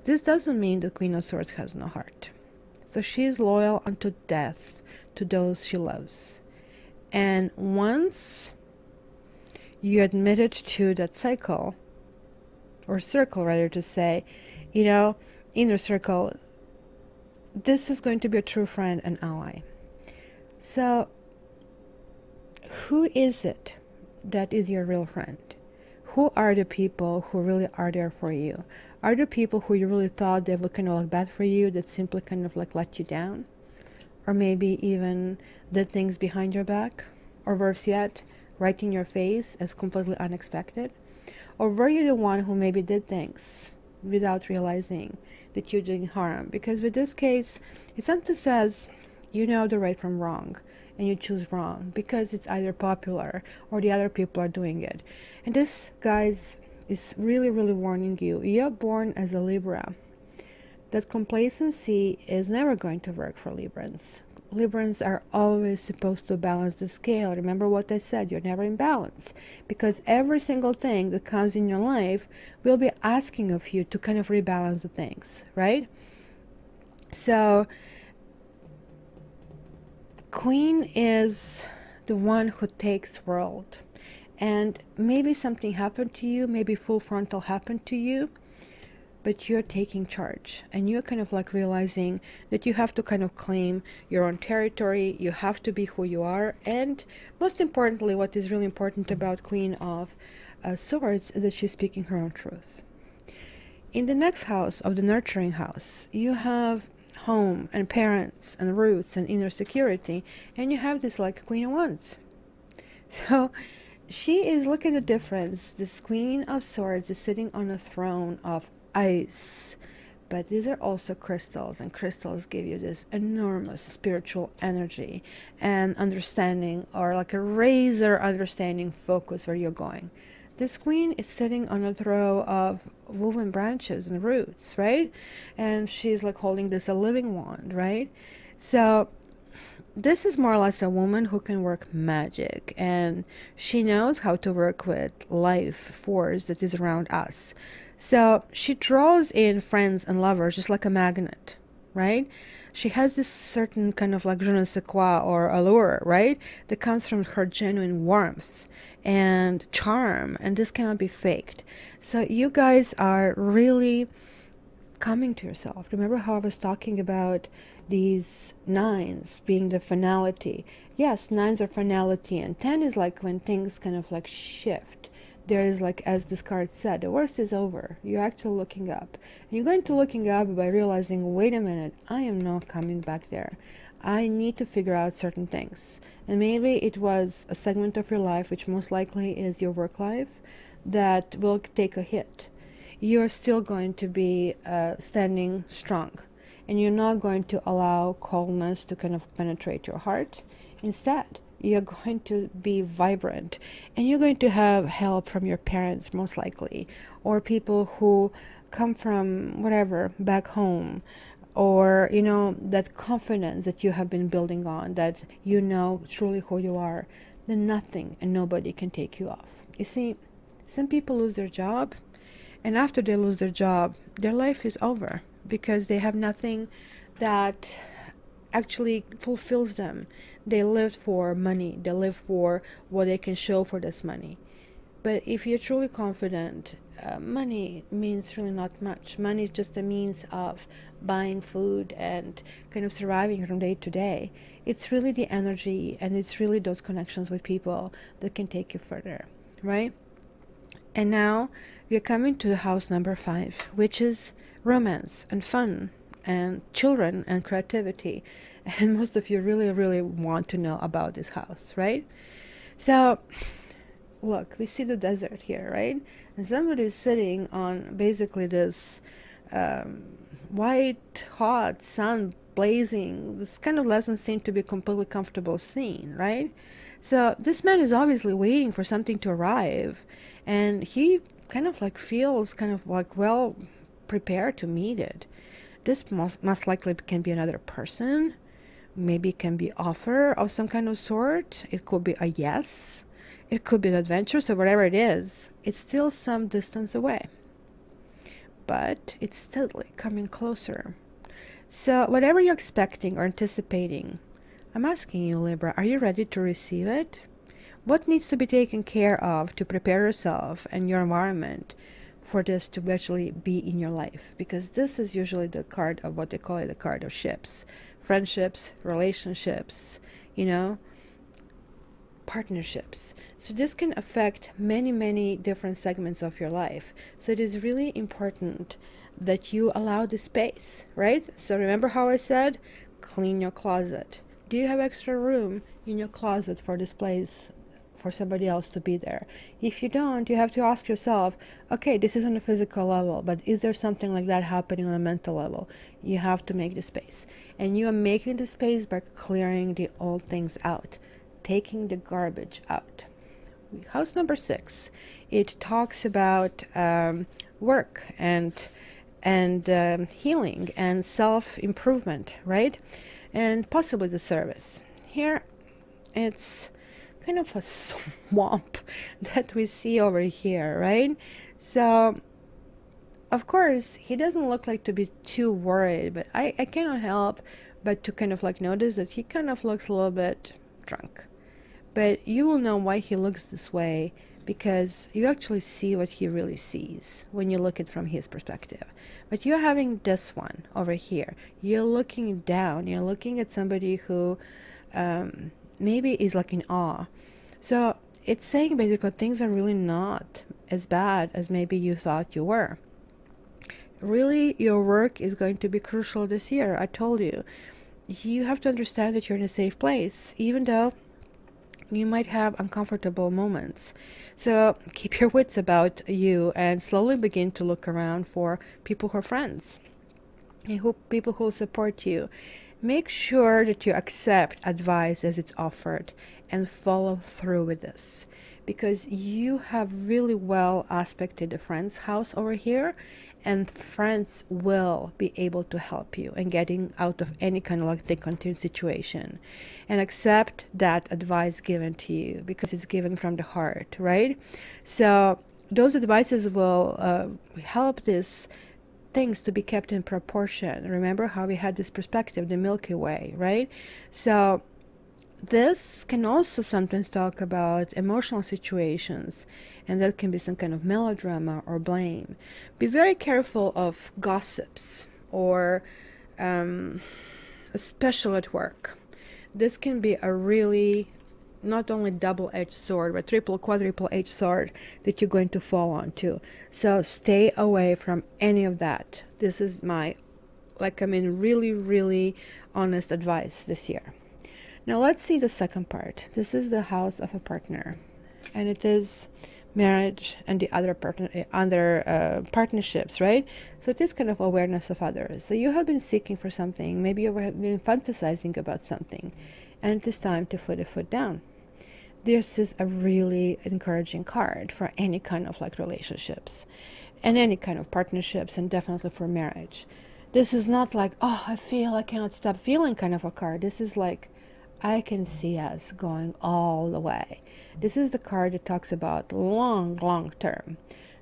This doesn't mean the Queen of Swords has no heart. So she is loyal unto death to those she loves. And once you admitted to that cycle, or circle rather to say, inner circle, this is going to be a true friend and ally. So who is it that is your real friend? Who are the people who really are there for you? Are the people who you really thought they would kind of look bad for you, that simply kind of like let you down? Or maybe even did things behind your back? Or worse yet, right in your face as completely unexpected? Or were you the one who maybe did things without realizing that you're doing harm? Because with this case, it sometimes says you know the right from wrong, and you choose wrong because it's either popular or the other people are doing it. And this, guys, is really, really warning you. You're born as a Libra. That complacency is never going to work for Librans. Librans are always supposed to balance the scale. Remember what I said, you're never in balance, because every single thing that comes in your life will be asking of you to kind of rebalance the things, right? So Queen is the one who takes world, and maybe something happened to you, maybe full frontal happened to you, but you're taking charge, and you're kind of like realizing that you have to kind of claim your own territory. You have to be who you are. And most importantly, what is really important about Queen of Swords is that she's speaking her own truth. In the next house of the nurturing house, you have home and parents and roots and inner security, and you have this like Queen of Wands. So she is, look at the difference. This Queen of Swords is sitting on a throne of ice, but these are also crystals, and crystals give you this enormous spiritual energy and understanding, or like a razor understanding focus where you're going. This queen is sitting on a throw of woven branches and roots, right? And she's like holding this a living wand, right? So this is more or less a woman who can work magic, and she knows how to work with life force that is around us. So she draws in friends and lovers just like a magnet, right? She has this certain kind of like je ne sais quoi or allure, right? That comes from her genuine warmth and charm, and this cannot be faked. So you guys are really coming to yourself. Remember how I was talking about these nines being the finality? Yes, nines are finality, and 10 is like when things kind of like shift. There is, like, as this card said, the worst is over. You're actually looking up. And you're going to looking up by realizing, wait a minute, I am not coming back there. I need to figure out certain things. And maybe it was a segment of your life, which most likely is your work life, that will take a hit. You're still going to be standing strong. And you're not going to allow coldness to kind of penetrate your heart. Instead, you're going to be vibrant, and you're going to have help from your parents most likely, or people who come from whatever back home, or you know, that confidence that you have been building on, that you know truly who you are, then nothing and nobody can take you off. You see, some people lose their job, and after they lose their job, their life is over because they have nothing that actually fulfills them. They live for money. They live for what they can show for this money. But if you're truly confident, money means really not much. Money is just a means of buying food and kind of surviving from day to day. It's really the energy, and it's really those connections with people that can take you further, right? And now we're coming to the house number 5, which is romance and fun and children and creativity. And most of you really, really want to know about this house, right? So look, we see the desert here, right? And somebody is sitting on basically this white, hot, sun blazing. This kind of doesn't seem to be a completely comfortable scene, right? So this man is obviously waiting for something to arrive, and he kind of like feels kind of like well prepared to meet it. This most likely can be another person. Maybe it can be offer of some kind of sort. It could be a yes. It could be an adventure. So whatever it is, it's still some distance away. But it's steadily coming closer. So whatever you're expecting or anticipating, I'm asking you, Libra, are you ready to receive it? What needs to be taken care of to prepare yourself and your environment for this to actually be in your life? Because this is usually the card of what they call it, the card of ships. Friendships, relationships, you know, partnerships. So this can affect many, many different segments of your life. So it is really important that you allow the space, right? So remember how I said, clean your closet. Do you have extra room in your closet for displays for somebody else to be there? If you don't, you have to ask yourself, okay, this is on a physical level, but is there something like that happening on a mental level? You have to make the space, and you are making the space by clearing the old things out, taking the garbage out. House number 6, it talks about work and healing and self-improvement, right? And possibly the service. Here it's kind of a swamp that we see over here, right? So of course he doesn't look like to be too worried, but I cannot help but to kind of like notice that he kind of looks a little bit drunk. But you will know why he looks this way, because you actually see what he really sees when you look at it from his perspective. But you're having this one over here. You're looking down. You're looking at somebody who maybe is like in awe. So it's saying basically things are really not as bad as maybe you thought you were. Really, your work is going to be crucial this year. I told you. You have to understand that you're in a safe place, even though you might have uncomfortable moments. So keep your wits about you and slowly begin to look around for people who are friends and people who will support you. Make sure that you accept advice as it's offered and follow through with this, because you have really well aspected the friend's house over here, and friends will be able to help you in getting out of any kind of like thick and thin situation. And accept that advice given to you, because it's given from the heart, right? So those advices will help these things to be kept in proportion. Remember how we had this perspective, the Milky Way, right? So this can also sometimes talk about emotional situations, and that can be some kind of melodrama or blame. Be very careful of gossips, or especially at work. This can be a really not only double-edged sword, but triple, quadruple-edged sword that you're going to fall onto. So stay away from any of that. This is my, really, really honest advice this year. Now let's see the second part. This is the house of a partner, and it is marriage and the other partnerships, right? So it is kind of awareness of others. So you have been seeking for something, maybe you have been fantasizing about something, and it is time to put a foot down. This is a really encouraging card for any kind of relationships and any kind of partnerships, and definitely for marriage. This is not like, oh, I feel I cannot stop feeling kind of a card. This is like, I can see us going all the way. This is the card that talks about long term.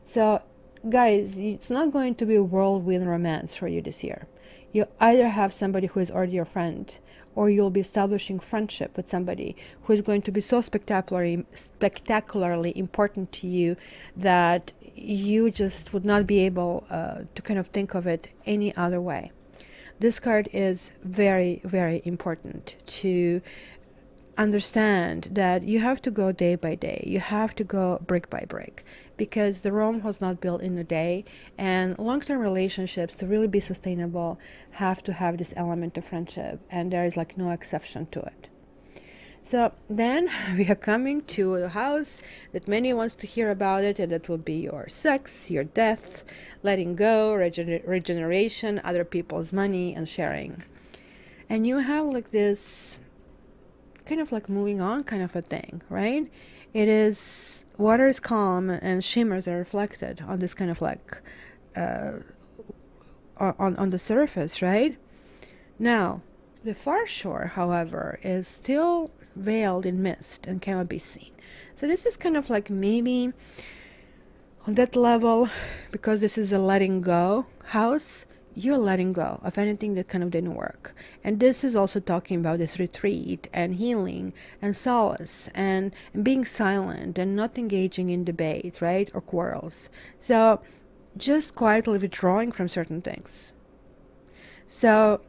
So guys, it's not going to be a whirlwind romance for you this year. You either have somebody who is already your friend, or you'll be establishing friendship with somebody who is going to be so spectacularly important to you that you just would not be able to kind of think of it any other way. This card is very, very important to understand, that you have to go day by day. You have to go brick by brick, because the Rome was not built in a day, and long-term relationships, to really be sustainable, have to have this element of friendship, and there is no exception to it. So then we are coming to a house that many wants to hear about it, and that will be your sex, your death, letting go, regeneration, other people's money, and sharing. And you have this kind of moving on kind of a thing, right? It is, water is calm and shimmers are reflected on this kind of on the surface, right? Now the far shore, however, is still veiled in mist and cannot be seen. So this is kind of maybe on that level, because this is a letting go house, you're letting go of anything that kind of didn't work. And this is also talking about this retreat and healing and solace and being silent and not engaging in debate, right, or quarrels. So just quietly withdrawing from certain things. So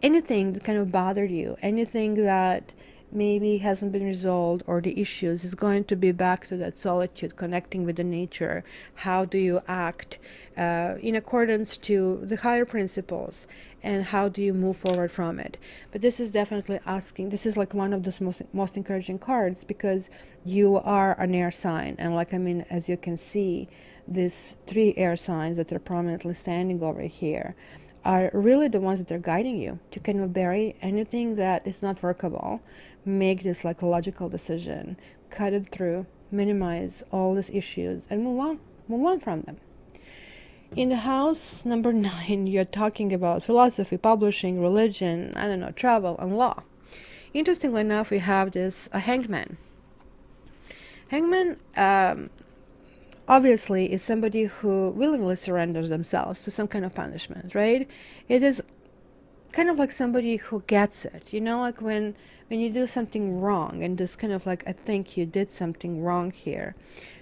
anything that kind of bothered you, anything that maybe hasn't been resolved, or the issues, is going to be back to that solitude, connecting with the nature. How do you act in accordance to the higher principles, and how do you move forward from it? But this is definitely asking, this is one of the most encouraging cards, because you are an air sign, and as you can see, these 3 air signs that are prominently standing over here are really the ones that are guiding you to kind of bury anything that is not workable, make this a logical decision, cut it through, minimize all these issues, and move on from them. In the house number 9, you're talking about philosophy, publishing, religion, travel, and law. Interestingly enough, we have a hangman. Hangman obviously is somebody who willingly surrenders themselves to some kind of punishment, right? It is kind of somebody who gets it, when you do something wrong, and this kind of I think you did something wrong here.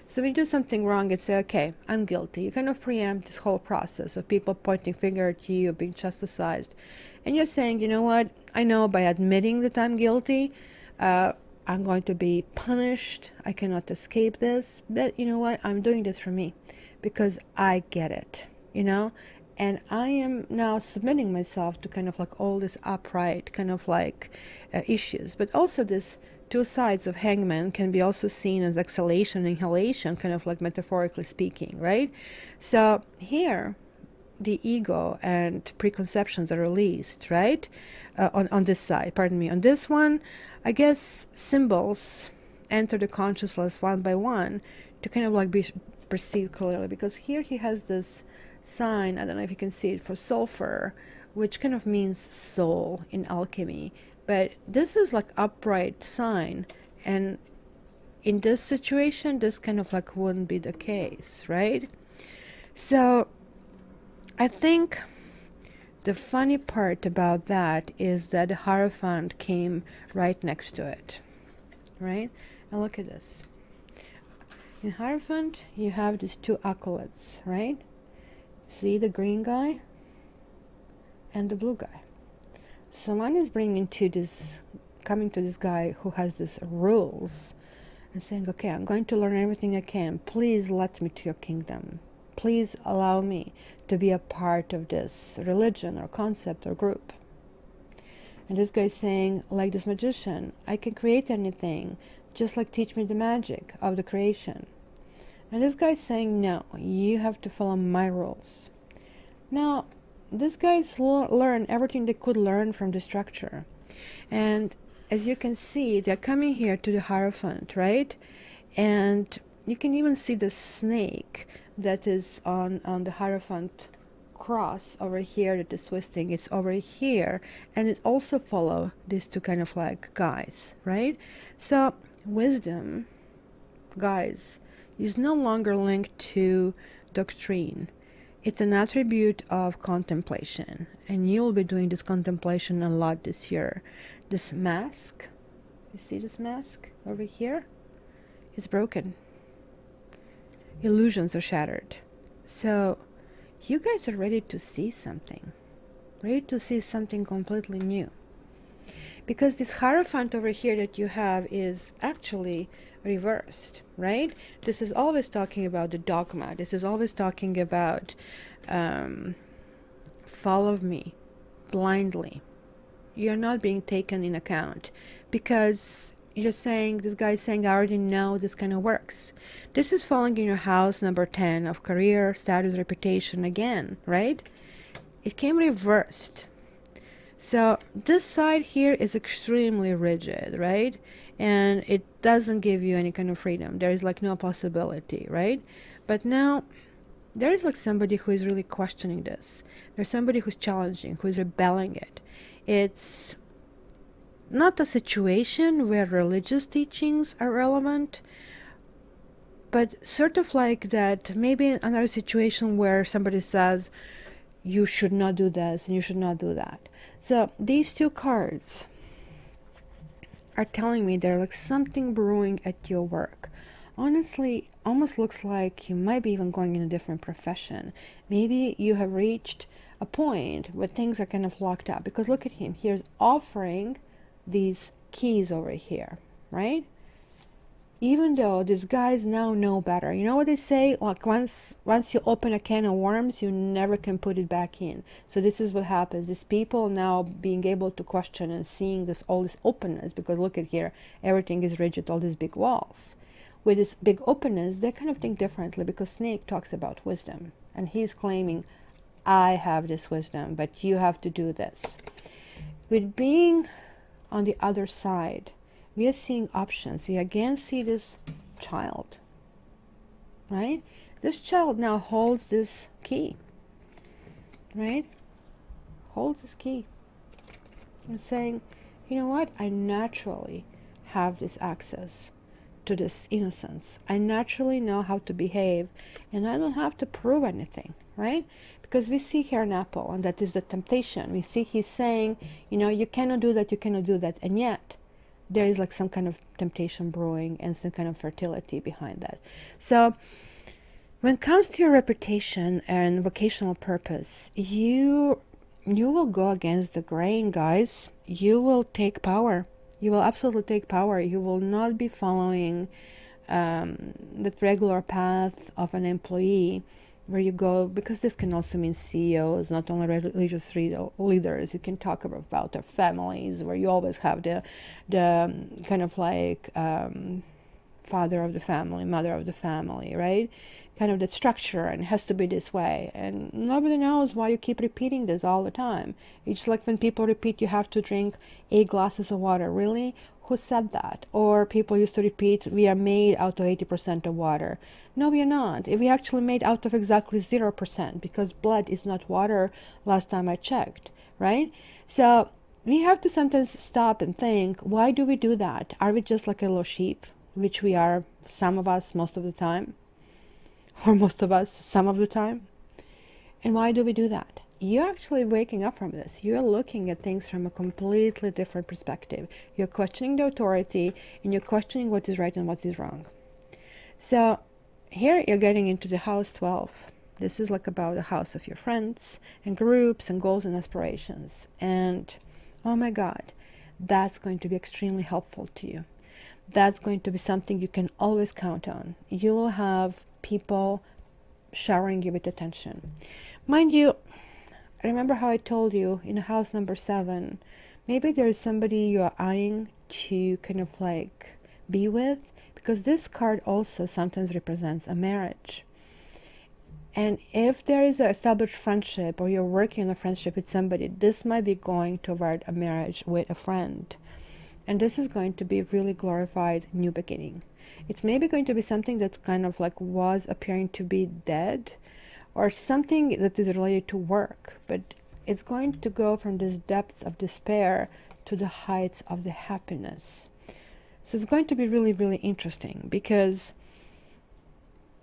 So when you do something wrong, it's okay, I'm guilty. You kind of preempt this whole process of people pointing finger at you, being chastised, and you're saying, you know what, I know by admitting that I'm guilty, I'm going to be punished. I cannot escape this. But you know what? I'm doing this for me, because I get it, and I am now submitting myself to kind of all this upright kind of issues. But also this 2 sides of hangman can be also seen as exhalation, inhalation, kind of metaphorically speaking, right? So here, the ego and preconceptions are released, right? On this side, pardon me. On this one, I guess symbols enter the consciousness one by one to kind of be perceived clearly, because here he has this sign, I don't know if you can see it, for sulfur, which kind of means soul in alchemy. But this is upright sign, and in this situation, this kind of like wouldn't be the case, right? So I think the funny part about that is that the Hierophant came right next to it, right? And look at this. In Hierophant, you have these two acolytes, right? See the green guy and the blue guy. Someone is coming to this guy who has these rules and saying, okay, I'm going to learn everything I can. Please let me to your kingdom. Please allow me to be a part of this religion or concept or group. And this guy is saying, like this magician, I can create anything, just like teach me the magic of the creation. And this guy is saying, no, you have to follow my rules. Now, these guys learn everything they could learn from the structure. And as you can see, they're coming here to the Hierophant, right? And you can even see the snake that is on the Hierophant cross over here that is twisting. It's over here. And it also follow these two kind of like guys, right? So wisdom, guys, is no longer linked to doctrine. It's an attribute of contemplation, and you'll be doing this contemplation a lot this year. This mask, you see this mask over here? It's broken. Illusions are shattered. So you guys are ready to see something. Ready to see something completely new. Because this Hierophant over here that you have is actually reversed, right? This is always talking about the dogma. This is always talking about follow me blindly. You're not being taken in account because you're saying, this guy is saying, I already know this kind of works. This is falling in your house number 10 of career, status, reputation again, right? It came reversed. So this side here is extremely rigid, right? And it doesn't give you any kind of freedom. There is like no possibility, right? But now there is like somebody who is really questioning this. There's somebody who's challenging, who is rebelling it. It's not a situation where religious teachings are relevant, but sort of like that, maybe another situation where somebody says, you should not do this and you should not do that. So these two cards are telling me there's like something brewing at your work. Honestly, almost looks like you might be even going in a different profession. Maybe you have reached a point where things are kind of locked up, because look at him. Here's offering these keys over here, right? Even though these guys now know better. You know what they say? Like once you open a can of worms, you never can put it back in. So this is what happens. These people now being able to question and seeing this all this openness, because look at here, everything is rigid, all these big walls. With this big openness, they kind of think differently, because Snake talks about wisdom. And he's claiming, I have this wisdom, but you have to do this. With being on the other side, we are seeing options. We again see this child, right? This child now holds this key, right? Holds this key and saying, you know what? I naturally have this access to this innocence. I naturally know how to behave, and I don't have to prove anything, right? Because we see here an apple, and that is the temptation. We see he's saying, you know, you cannot do that, you cannot do that, and yet there is like some kind of temptation brewing and some kind of fertility behind that. So when it comes to your reputation and vocational purpose, you will go against the grain, guys. You will take power. You will absolutely take power. You will not be following the regular path of an employee where you go, because this can also mean CEOs, not only religious leaders. You can talk about their families, where you always have the kind of like father of the family, mother of the family, right? Kind of the structure, and it has to be this way. And nobody knows why you keep repeating this all the time. It's like when people repeat, you have to drink 8 glasses of water. Really? Who said that? Or people used to repeat, we are made out of 80% of water. No, we are not. We actually made out of exactly 0%, because blood is not water last time I checked, right? So we have to sometimes stop and think, why do we do that? Are we just like a little sheep? which we are, some of us, most of the time, or most of us, some of the time. And why do we do that? You're actually waking up from this. You're looking at things from a completely different perspective. You're questioning the authority, and you're questioning what is right and what is wrong. So here you're getting into the house 12. This is like about the house of your friends and groups and goals and aspirations. And oh my God, that's going to be extremely helpful to you. That's going to be something you can always count on. You will have people showering you with attention. Mind you, remember how I told you in house number 7, maybe there's somebody you are eyeing to kind of like be with, because this card also sometimes represents a marriage. And if there is an established friendship, or you're working on a friendship with somebody, this might be going toward a marriage with a friend. And this is going to be a really glorified new beginning. It's maybe going to be something that kind of like was appearing to be dead, or something that is related to work, but it's going to go from this depths of despair to the heights of the happiness. So it's going to be really, really interesting, because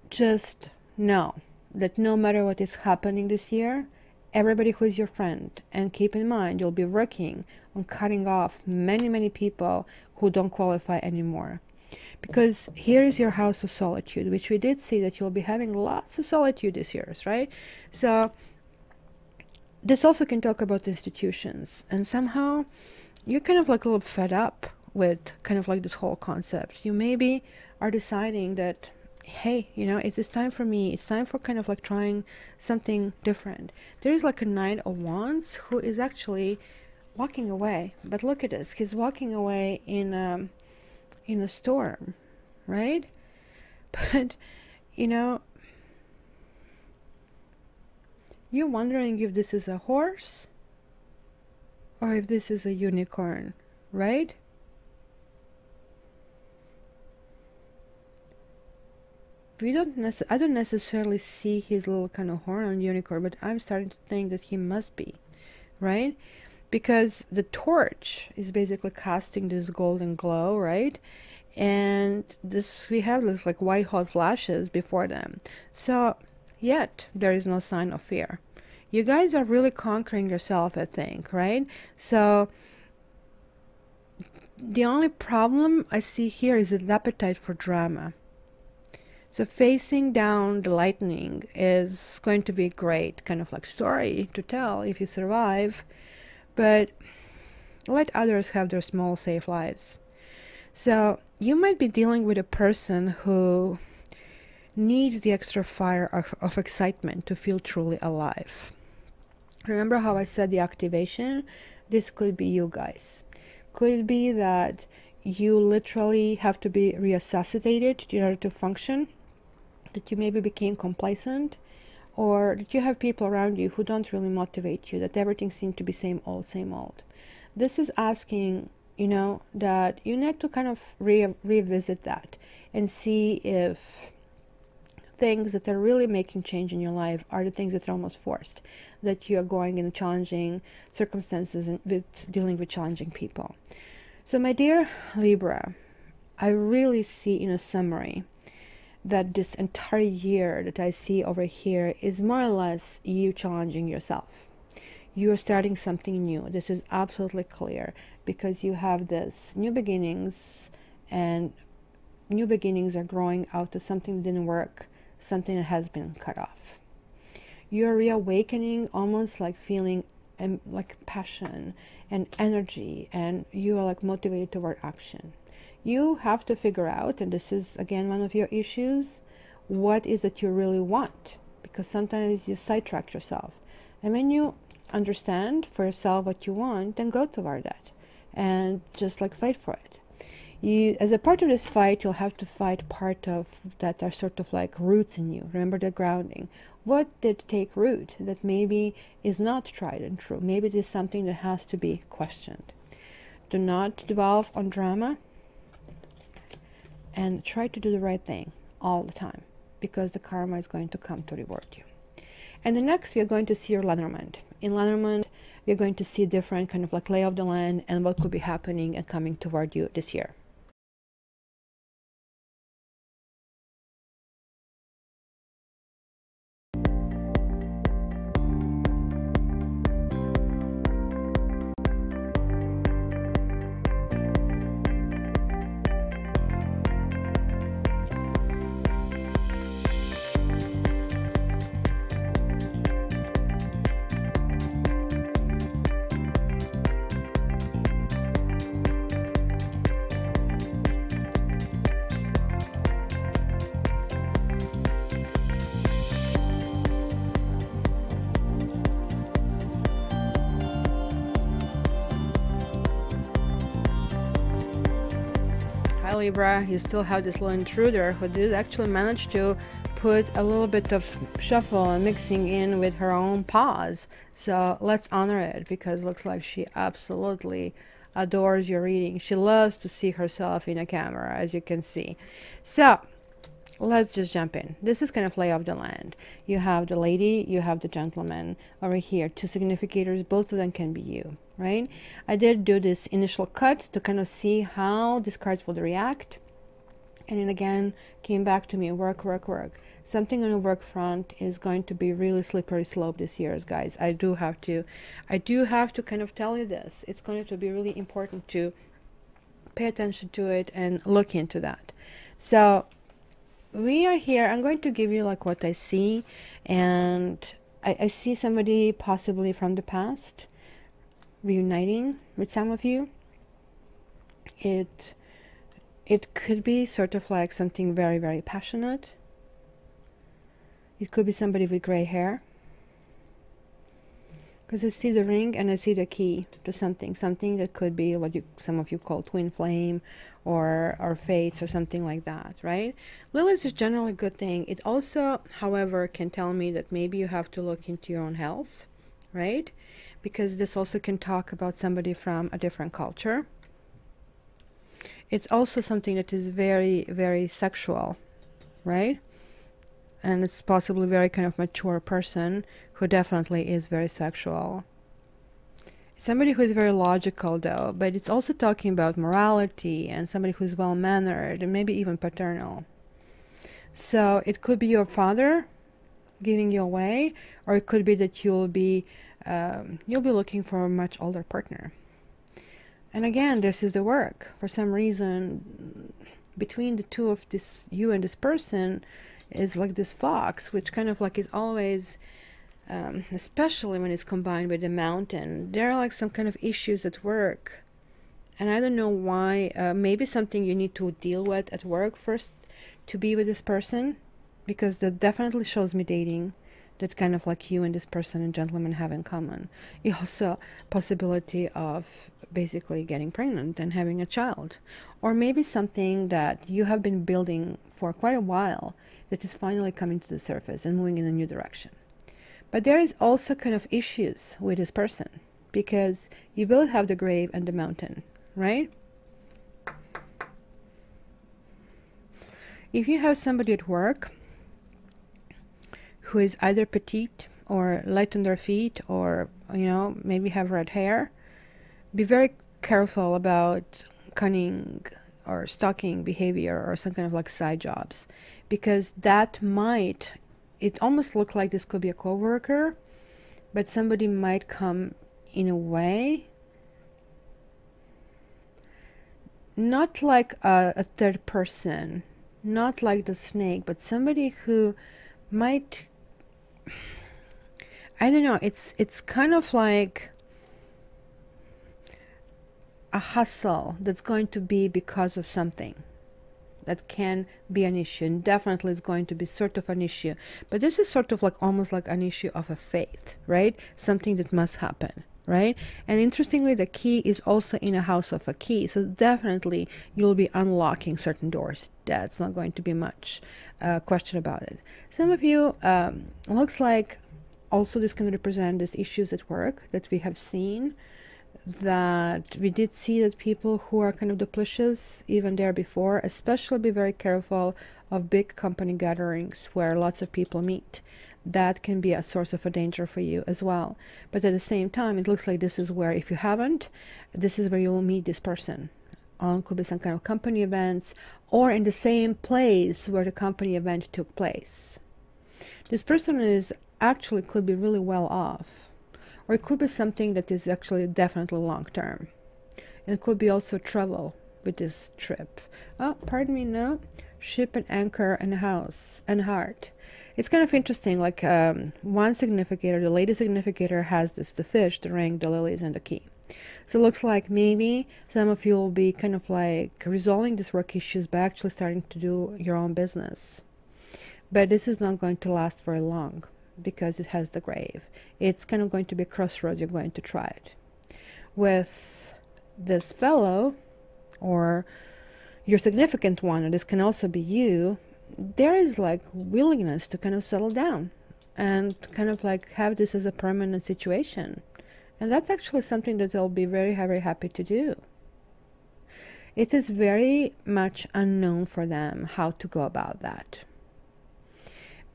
just know that no matter what is happening this year, everybody who is your friend, and keep in mind, you'll be working on cutting off many, many people who don't qualify anymore. Because here is your house of solitude, which we did see that you'll be having lots of solitude this year, right? So this also can talk about institutions, and somehow you're kind of like a little fed up with kind of like this whole concept. You maybe are deciding that, hey, you know, it is time for me. It's time for kind of like trying something different. There is like a Knight of Wands who is actually walking away. But look at this. He's walking away in a storm, right? But, you know, you're wondering if this is a horse or if this is a unicorn, right? I don't necessarily see his little kind of horn on unicorn, but I'm starting to think that he must be, right? Because the torch is basically casting this golden glow, right? And this, we have this like white hot flashes before them. So yet there is no sign of fear. You guys are really conquering yourself, I think, right? So the only problem I see here is an appetite for drama. So facing down the lightning is going to be a great kind of like story to tell if you survive, but let others have their small safe lives. So you might be dealing with a person who needs the extra fire of excitement to feel truly alive. Remember how I said the activation? This could be you guys. Could it be that you literally have to be resuscitated in order to function? That you maybe became complacent, or that you have people around you who don't really motivate you, that everything seems to be same old, same old. This is asking, you know, that you need to kind of revisit that and see if things that are really making change in your life are the things that are almost forced, that you are going in challenging circumstances and with dealing with challenging people. So my dear Libra, I really see in a summary that this entire year that I see over here is more or less you challenging yourself. You are starting something new. This is absolutely clear, because you have this new beginnings, and new beginnings are growing out of something that didn't work, something that has been cut off. You're reawakening, almost like feeling like passion and energy, and you are like motivated toward action. You have to figure out, and this is again one of your issues, what is it you really want, because sometimes you sidetrack yourself. And when you understand for yourself what you want, then go toward that and just like fight for it. You, as a part of this fight, you'll have to fight part of that are sort of like roots in you. Remember the grounding. What did take root that maybe is not tried and true? Maybe it is something that has to be questioned. Do not devolve on drama, and try to do the right thing all the time, because the karma is going to come to reward you. And the next, we are going to see your Lenormand. In Lenormand, we are going to see different kind of like lay of the land and what could be happening and coming toward you this year. Hi Libra, you still have this little intruder who did actually manage to put a little bit of shuffle and mixing in with her own pause. So let's honor it, because it looks like she absolutely adores your reading. She loves to see herself in a camera, as you can see. So let's just jump in. This is kind of lay of the land. You have the lady, you have the gentleman over here, two significators. Both of them can be you, right? I did do this initial cut to kind of see how these cards would react, and then again came back to me, work. Something on the work front is going to be really slippery slope this year, guys. I do have to kind of tell you this. It's going to be really important to pay attention to it and look into that. So we are here. I'm going to give you like what I see, and I see somebody possibly from the past reuniting with some of you. It could be sort of like something very, very passionate. It could be somebody with gray hair, because I see the ring and I see the key to something that could be what some of you call twin flame or fates or something like that, right? Lilith is generally a good thing. It also, however, can tell me that maybe you have to look into your own health, right? Because this also can talk about somebody from a different culture. It's also something that is very, very sexual, right? And it's possibly very kind of mature person who definitely is very sexual. Somebody who is very logical though, but it's also talking about morality and somebody who's well-mannered and maybe even paternal. So it could be your father giving you away, or it could be that you'll be looking for a much older partner. And again, this is the work. For some reason, between the two of this, you and this person, is like this fox, which kind of like is always, especially when it's combined with the mountain, there are like some kind of issues at work. And I don't know why. Maybe something you need to deal with at work first to be with this person, because that definitely shows me dating. That's kind of like you and this person and gentleman have in common. Also possibility of basically getting pregnant and having a child, or maybe something that you have been building for quite a while that is finally coming to the surface and moving in a new direction. But there is also kind of issues with this person, because you both have the grave and the mountain, right? If you have somebody at work who is either petite or light on their feet, or maybe have red hair, be very careful about cunning or stalking behavior or some kind of like side jobs, because that might, it almost look like this could be a co-worker, but somebody might come in a way, not like a third person, not like the snake, but somebody who might, I don't know, it's kind of like a hustle that's going to be because of something that can be an issue, and definitely it's going to be sort of an issue, but this is sort of like almost like an issue of a faith, right? Something that must happen, right? And interestingly, the key is also in a house of a key, so definitely you'll be unlocking certain doors. That's not going to be much question about it. Some of you, looks like also this can represent these issues at work that we have seen, that we did see that people who are kind of duplicious even there before, especially be very careful of big company gatherings where lots of people meet. That can be a source of a danger for you as well. But at the same time, it looks like this is where, if you haven't, this is where you will meet this person. On could be some kind of company events, or in the same place where the company event took place. This person is actually could be really well off, or it could be something that is actually definitely long term. And it could be also travel with this trip. Oh, pardon me, no. Ship and anchor and house and heart. It's kind of interesting, like one significator, the lady significator, has this, the fish, the ring, the lilies, and the key. So it looks like maybe some of you will be kind of like resolving these work issues by actually starting to do your own business. But this is not going to last very long, because it has the grave. It's kind of going to be a crossroads. You're going to try it. With this fellow, or your significant one, and this can also be you, there is like willingness to kind of settle down and kind of like have this as a permanent situation. And that's actually something that they'll be very, very happy to do. It is very much unknown for them how to go about that.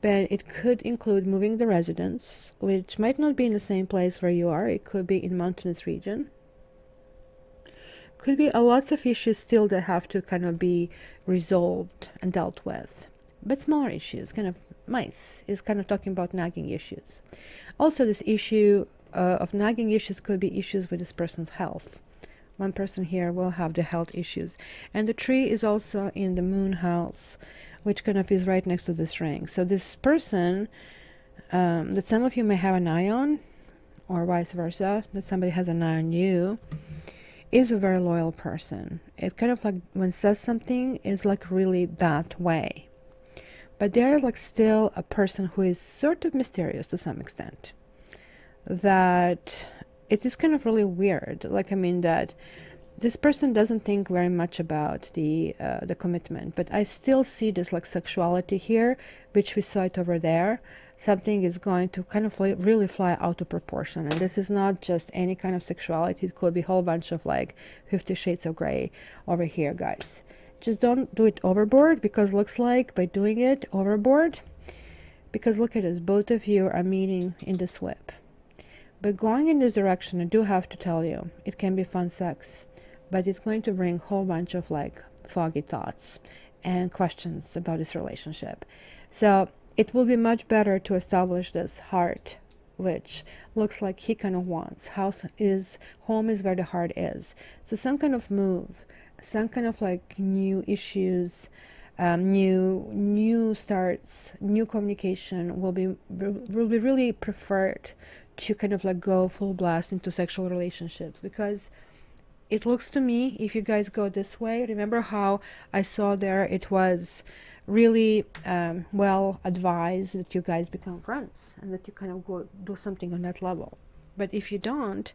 But it could include moving the residence, which might not be in the same place where you are. It could be in mountainous region. Could be a lots of issues still that have to kind of be resolved and dealt with. But smaller issues, kind of mice, is kind of talking about nagging issues. Also, this issue of nagging issues could be issues with this person's health. One person here will have the health issues. And the tree is also in the moon house, which kind of is right next to this ring. So this person that some of you may have an eye on, or vice versa, that somebody has an eye on you, is a very loyal person. It kind of like when it says something is like really that way. But they're like still a person who is sort of mysterious to some extent. That it is kind of really weird. Like, I mean, that this person doesn't think very much about the commitment, but I still see this like sexuality here, which we saw it over there. Something is going to kind of really fly out of proportion, and this is not just any kind of sexuality. It could be a whole bunch of like 50 Shades of Grey over here, guys. Just don't do it overboard, because looks like by doing it overboard, because look at this, both of you are meeting in this whip. But going in this direction, I do have to tell you, it can be fun sex, but it's going to bring a whole bunch of like foggy thoughts and questions about this relationship. So it will be much better to establish this heart, which looks like he kind of wants. Home is where the heart is. So some kind of move, some kind of like new issues, new starts, new communication will be really preferred to kind of like go full blast into sexual relationships. Because it looks to me, if you guys go this way, remember how I saw there, it was really well advised that you guys become friends and that you kind of go do something on that level. But if you don't,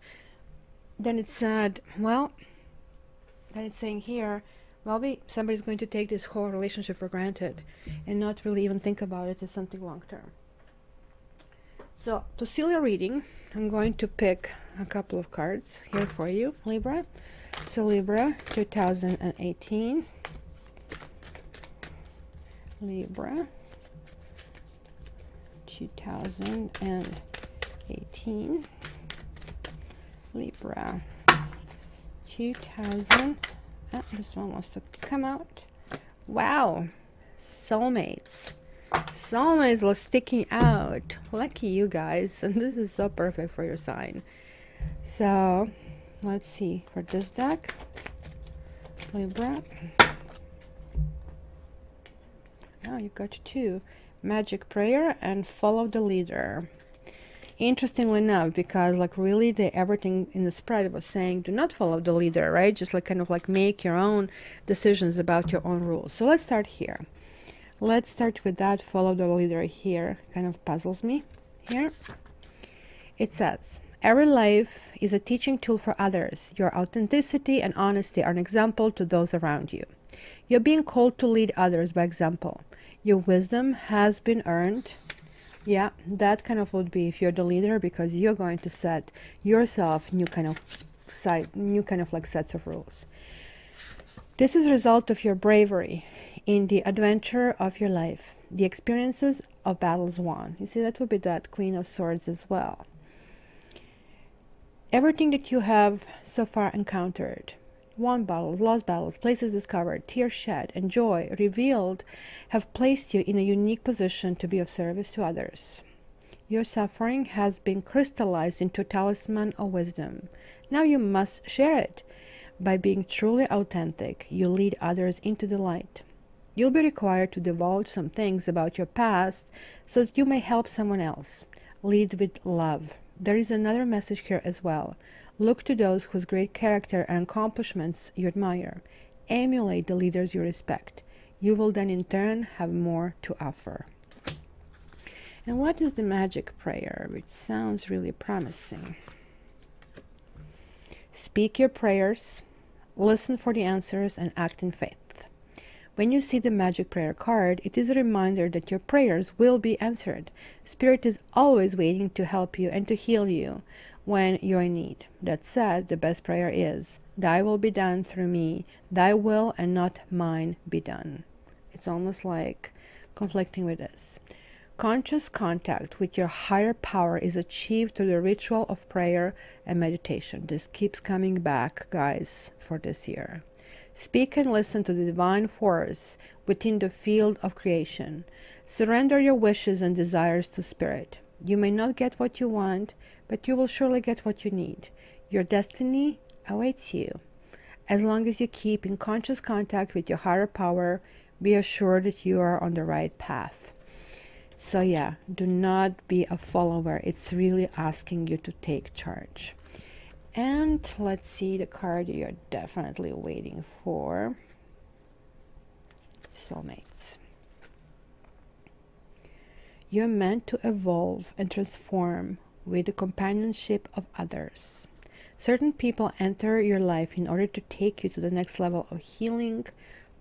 then it's sad. Well, then it's saying here, well, somebody's going to take this whole relationship for granted and not really even think about it as something long term. So to seal your reading, I'm going to pick a couple of cards here for you, Libra. So Libra 2018. Libra 2018. Libra 2000. This one wants to come out. Wow, soulmates. Soulmates are sticking out. Lucky you guys. And this is so perfect for your sign. So let's see for this deck, Libra. Oh, you got two. Magic prayer and follow the leader. Interestingly enough, because like really everything in the spread was saying do not follow the leader, right? Just like kind of like make your own decisions about your own rules. So let's start here. Let's start with that. Follow the leader here kind of puzzles me here. It says, every life is a teaching tool for others. Your authenticity and honesty are an example to those around you. You're being called to lead others by example. Your wisdom has been earned. Yeah, that kind of would be if you're the leader, because you're going to set yourself new kind of like sets of rules. This is a result of your bravery in the adventure of your life, the experiences of battles won. You see, that would be that Queen of Swords as well. Everything that you have so far encountered, won battles, lost battles, places discovered, tears shed, and joy revealed have placed you in a unique position to be of service to others. Your suffering has been crystallized into a talisman of wisdom. Now you must share it. By being truly authentic, you lead others into the light. You'll be required to divulge some things about your past so that you may help someone else. Lead with love. There is another message here as well. Look to those whose great character and accomplishments you admire. Emulate the leaders you respect. You will then in turn have more to offer. And what is the magic prayer, which sounds really promising? Speak your prayers, listen for the answers, and act in faith. When you see the magic prayer card, it is a reminder that your prayers will be answered. Spirit is always waiting to help you and to heal you when you're in need. That said, the best prayer is, Thy will be done through me, Thy will and not mine be done. It's almost like conflicting with this. Conscious contact with your higher power is achieved through the ritual of prayer and meditation. This keeps coming back, guys, for this year. Speak and listen to the divine force within the field of creation. Surrender your wishes and desires to Spirit. You may not get what you want, but you will surely get what you need. Your destiny awaits you. As long as you keep in conscious contact with your higher power, be assured that you are on the right path. So yeah, do not be a follower. It's really asking you to take charge. And let's see the card you're definitely waiting for. Soulmates. You're meant to evolve and transform with the companionship of others. Certain people enter your life in order to take you to the next level of healing,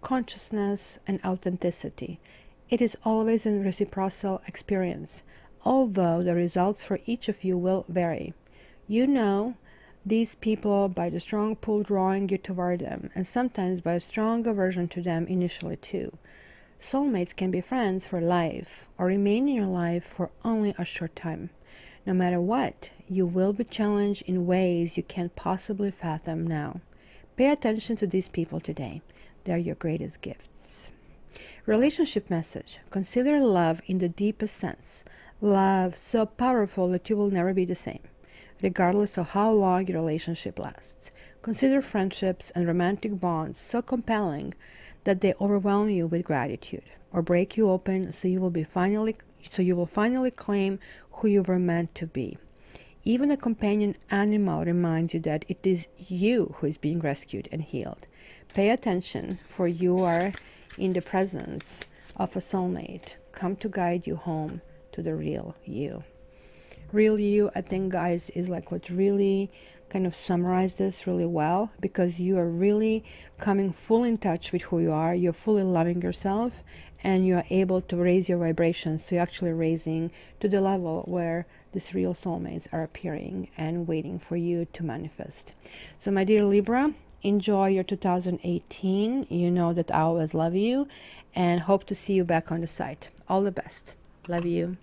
consciousness, and authenticity. It is always a reciprocal experience, although the results for each of you will vary. You know these people by the strong pull drawing you toward them, and sometimes by a strong aversion to them initially too. Soulmates can be friends for life, or remain in your life for only a short time. No matter what, you will be challenged in ways you can't possibly fathom now. Pay attention to these people today. They are your greatest gifts. Relationship message. Consider love in the deepest sense. Love so powerful that you will never be the same, regardless of how long your relationship lasts. Consider friendships and romantic bonds so compelling that they overwhelm you with gratitude, or break you open so you will finally claim who you were meant to be. Even a companion animal reminds you that it is you who is being rescued and healed. Pay attention, for you are in the presence of a soulmate, come to guide you home to the real you. Real you, I think, guys, is like what really kind of summarized this really well, because you are really coming full in touch with who you are. You're fully loving yourself, and you are able to raise your vibrations. So you're actually raising to the level where these real soulmates are appearing and waiting for you to manifest. So my dear Libra, enjoy your 2018. You know that I always love you, and hope to see you back on the site. All the best. Love you.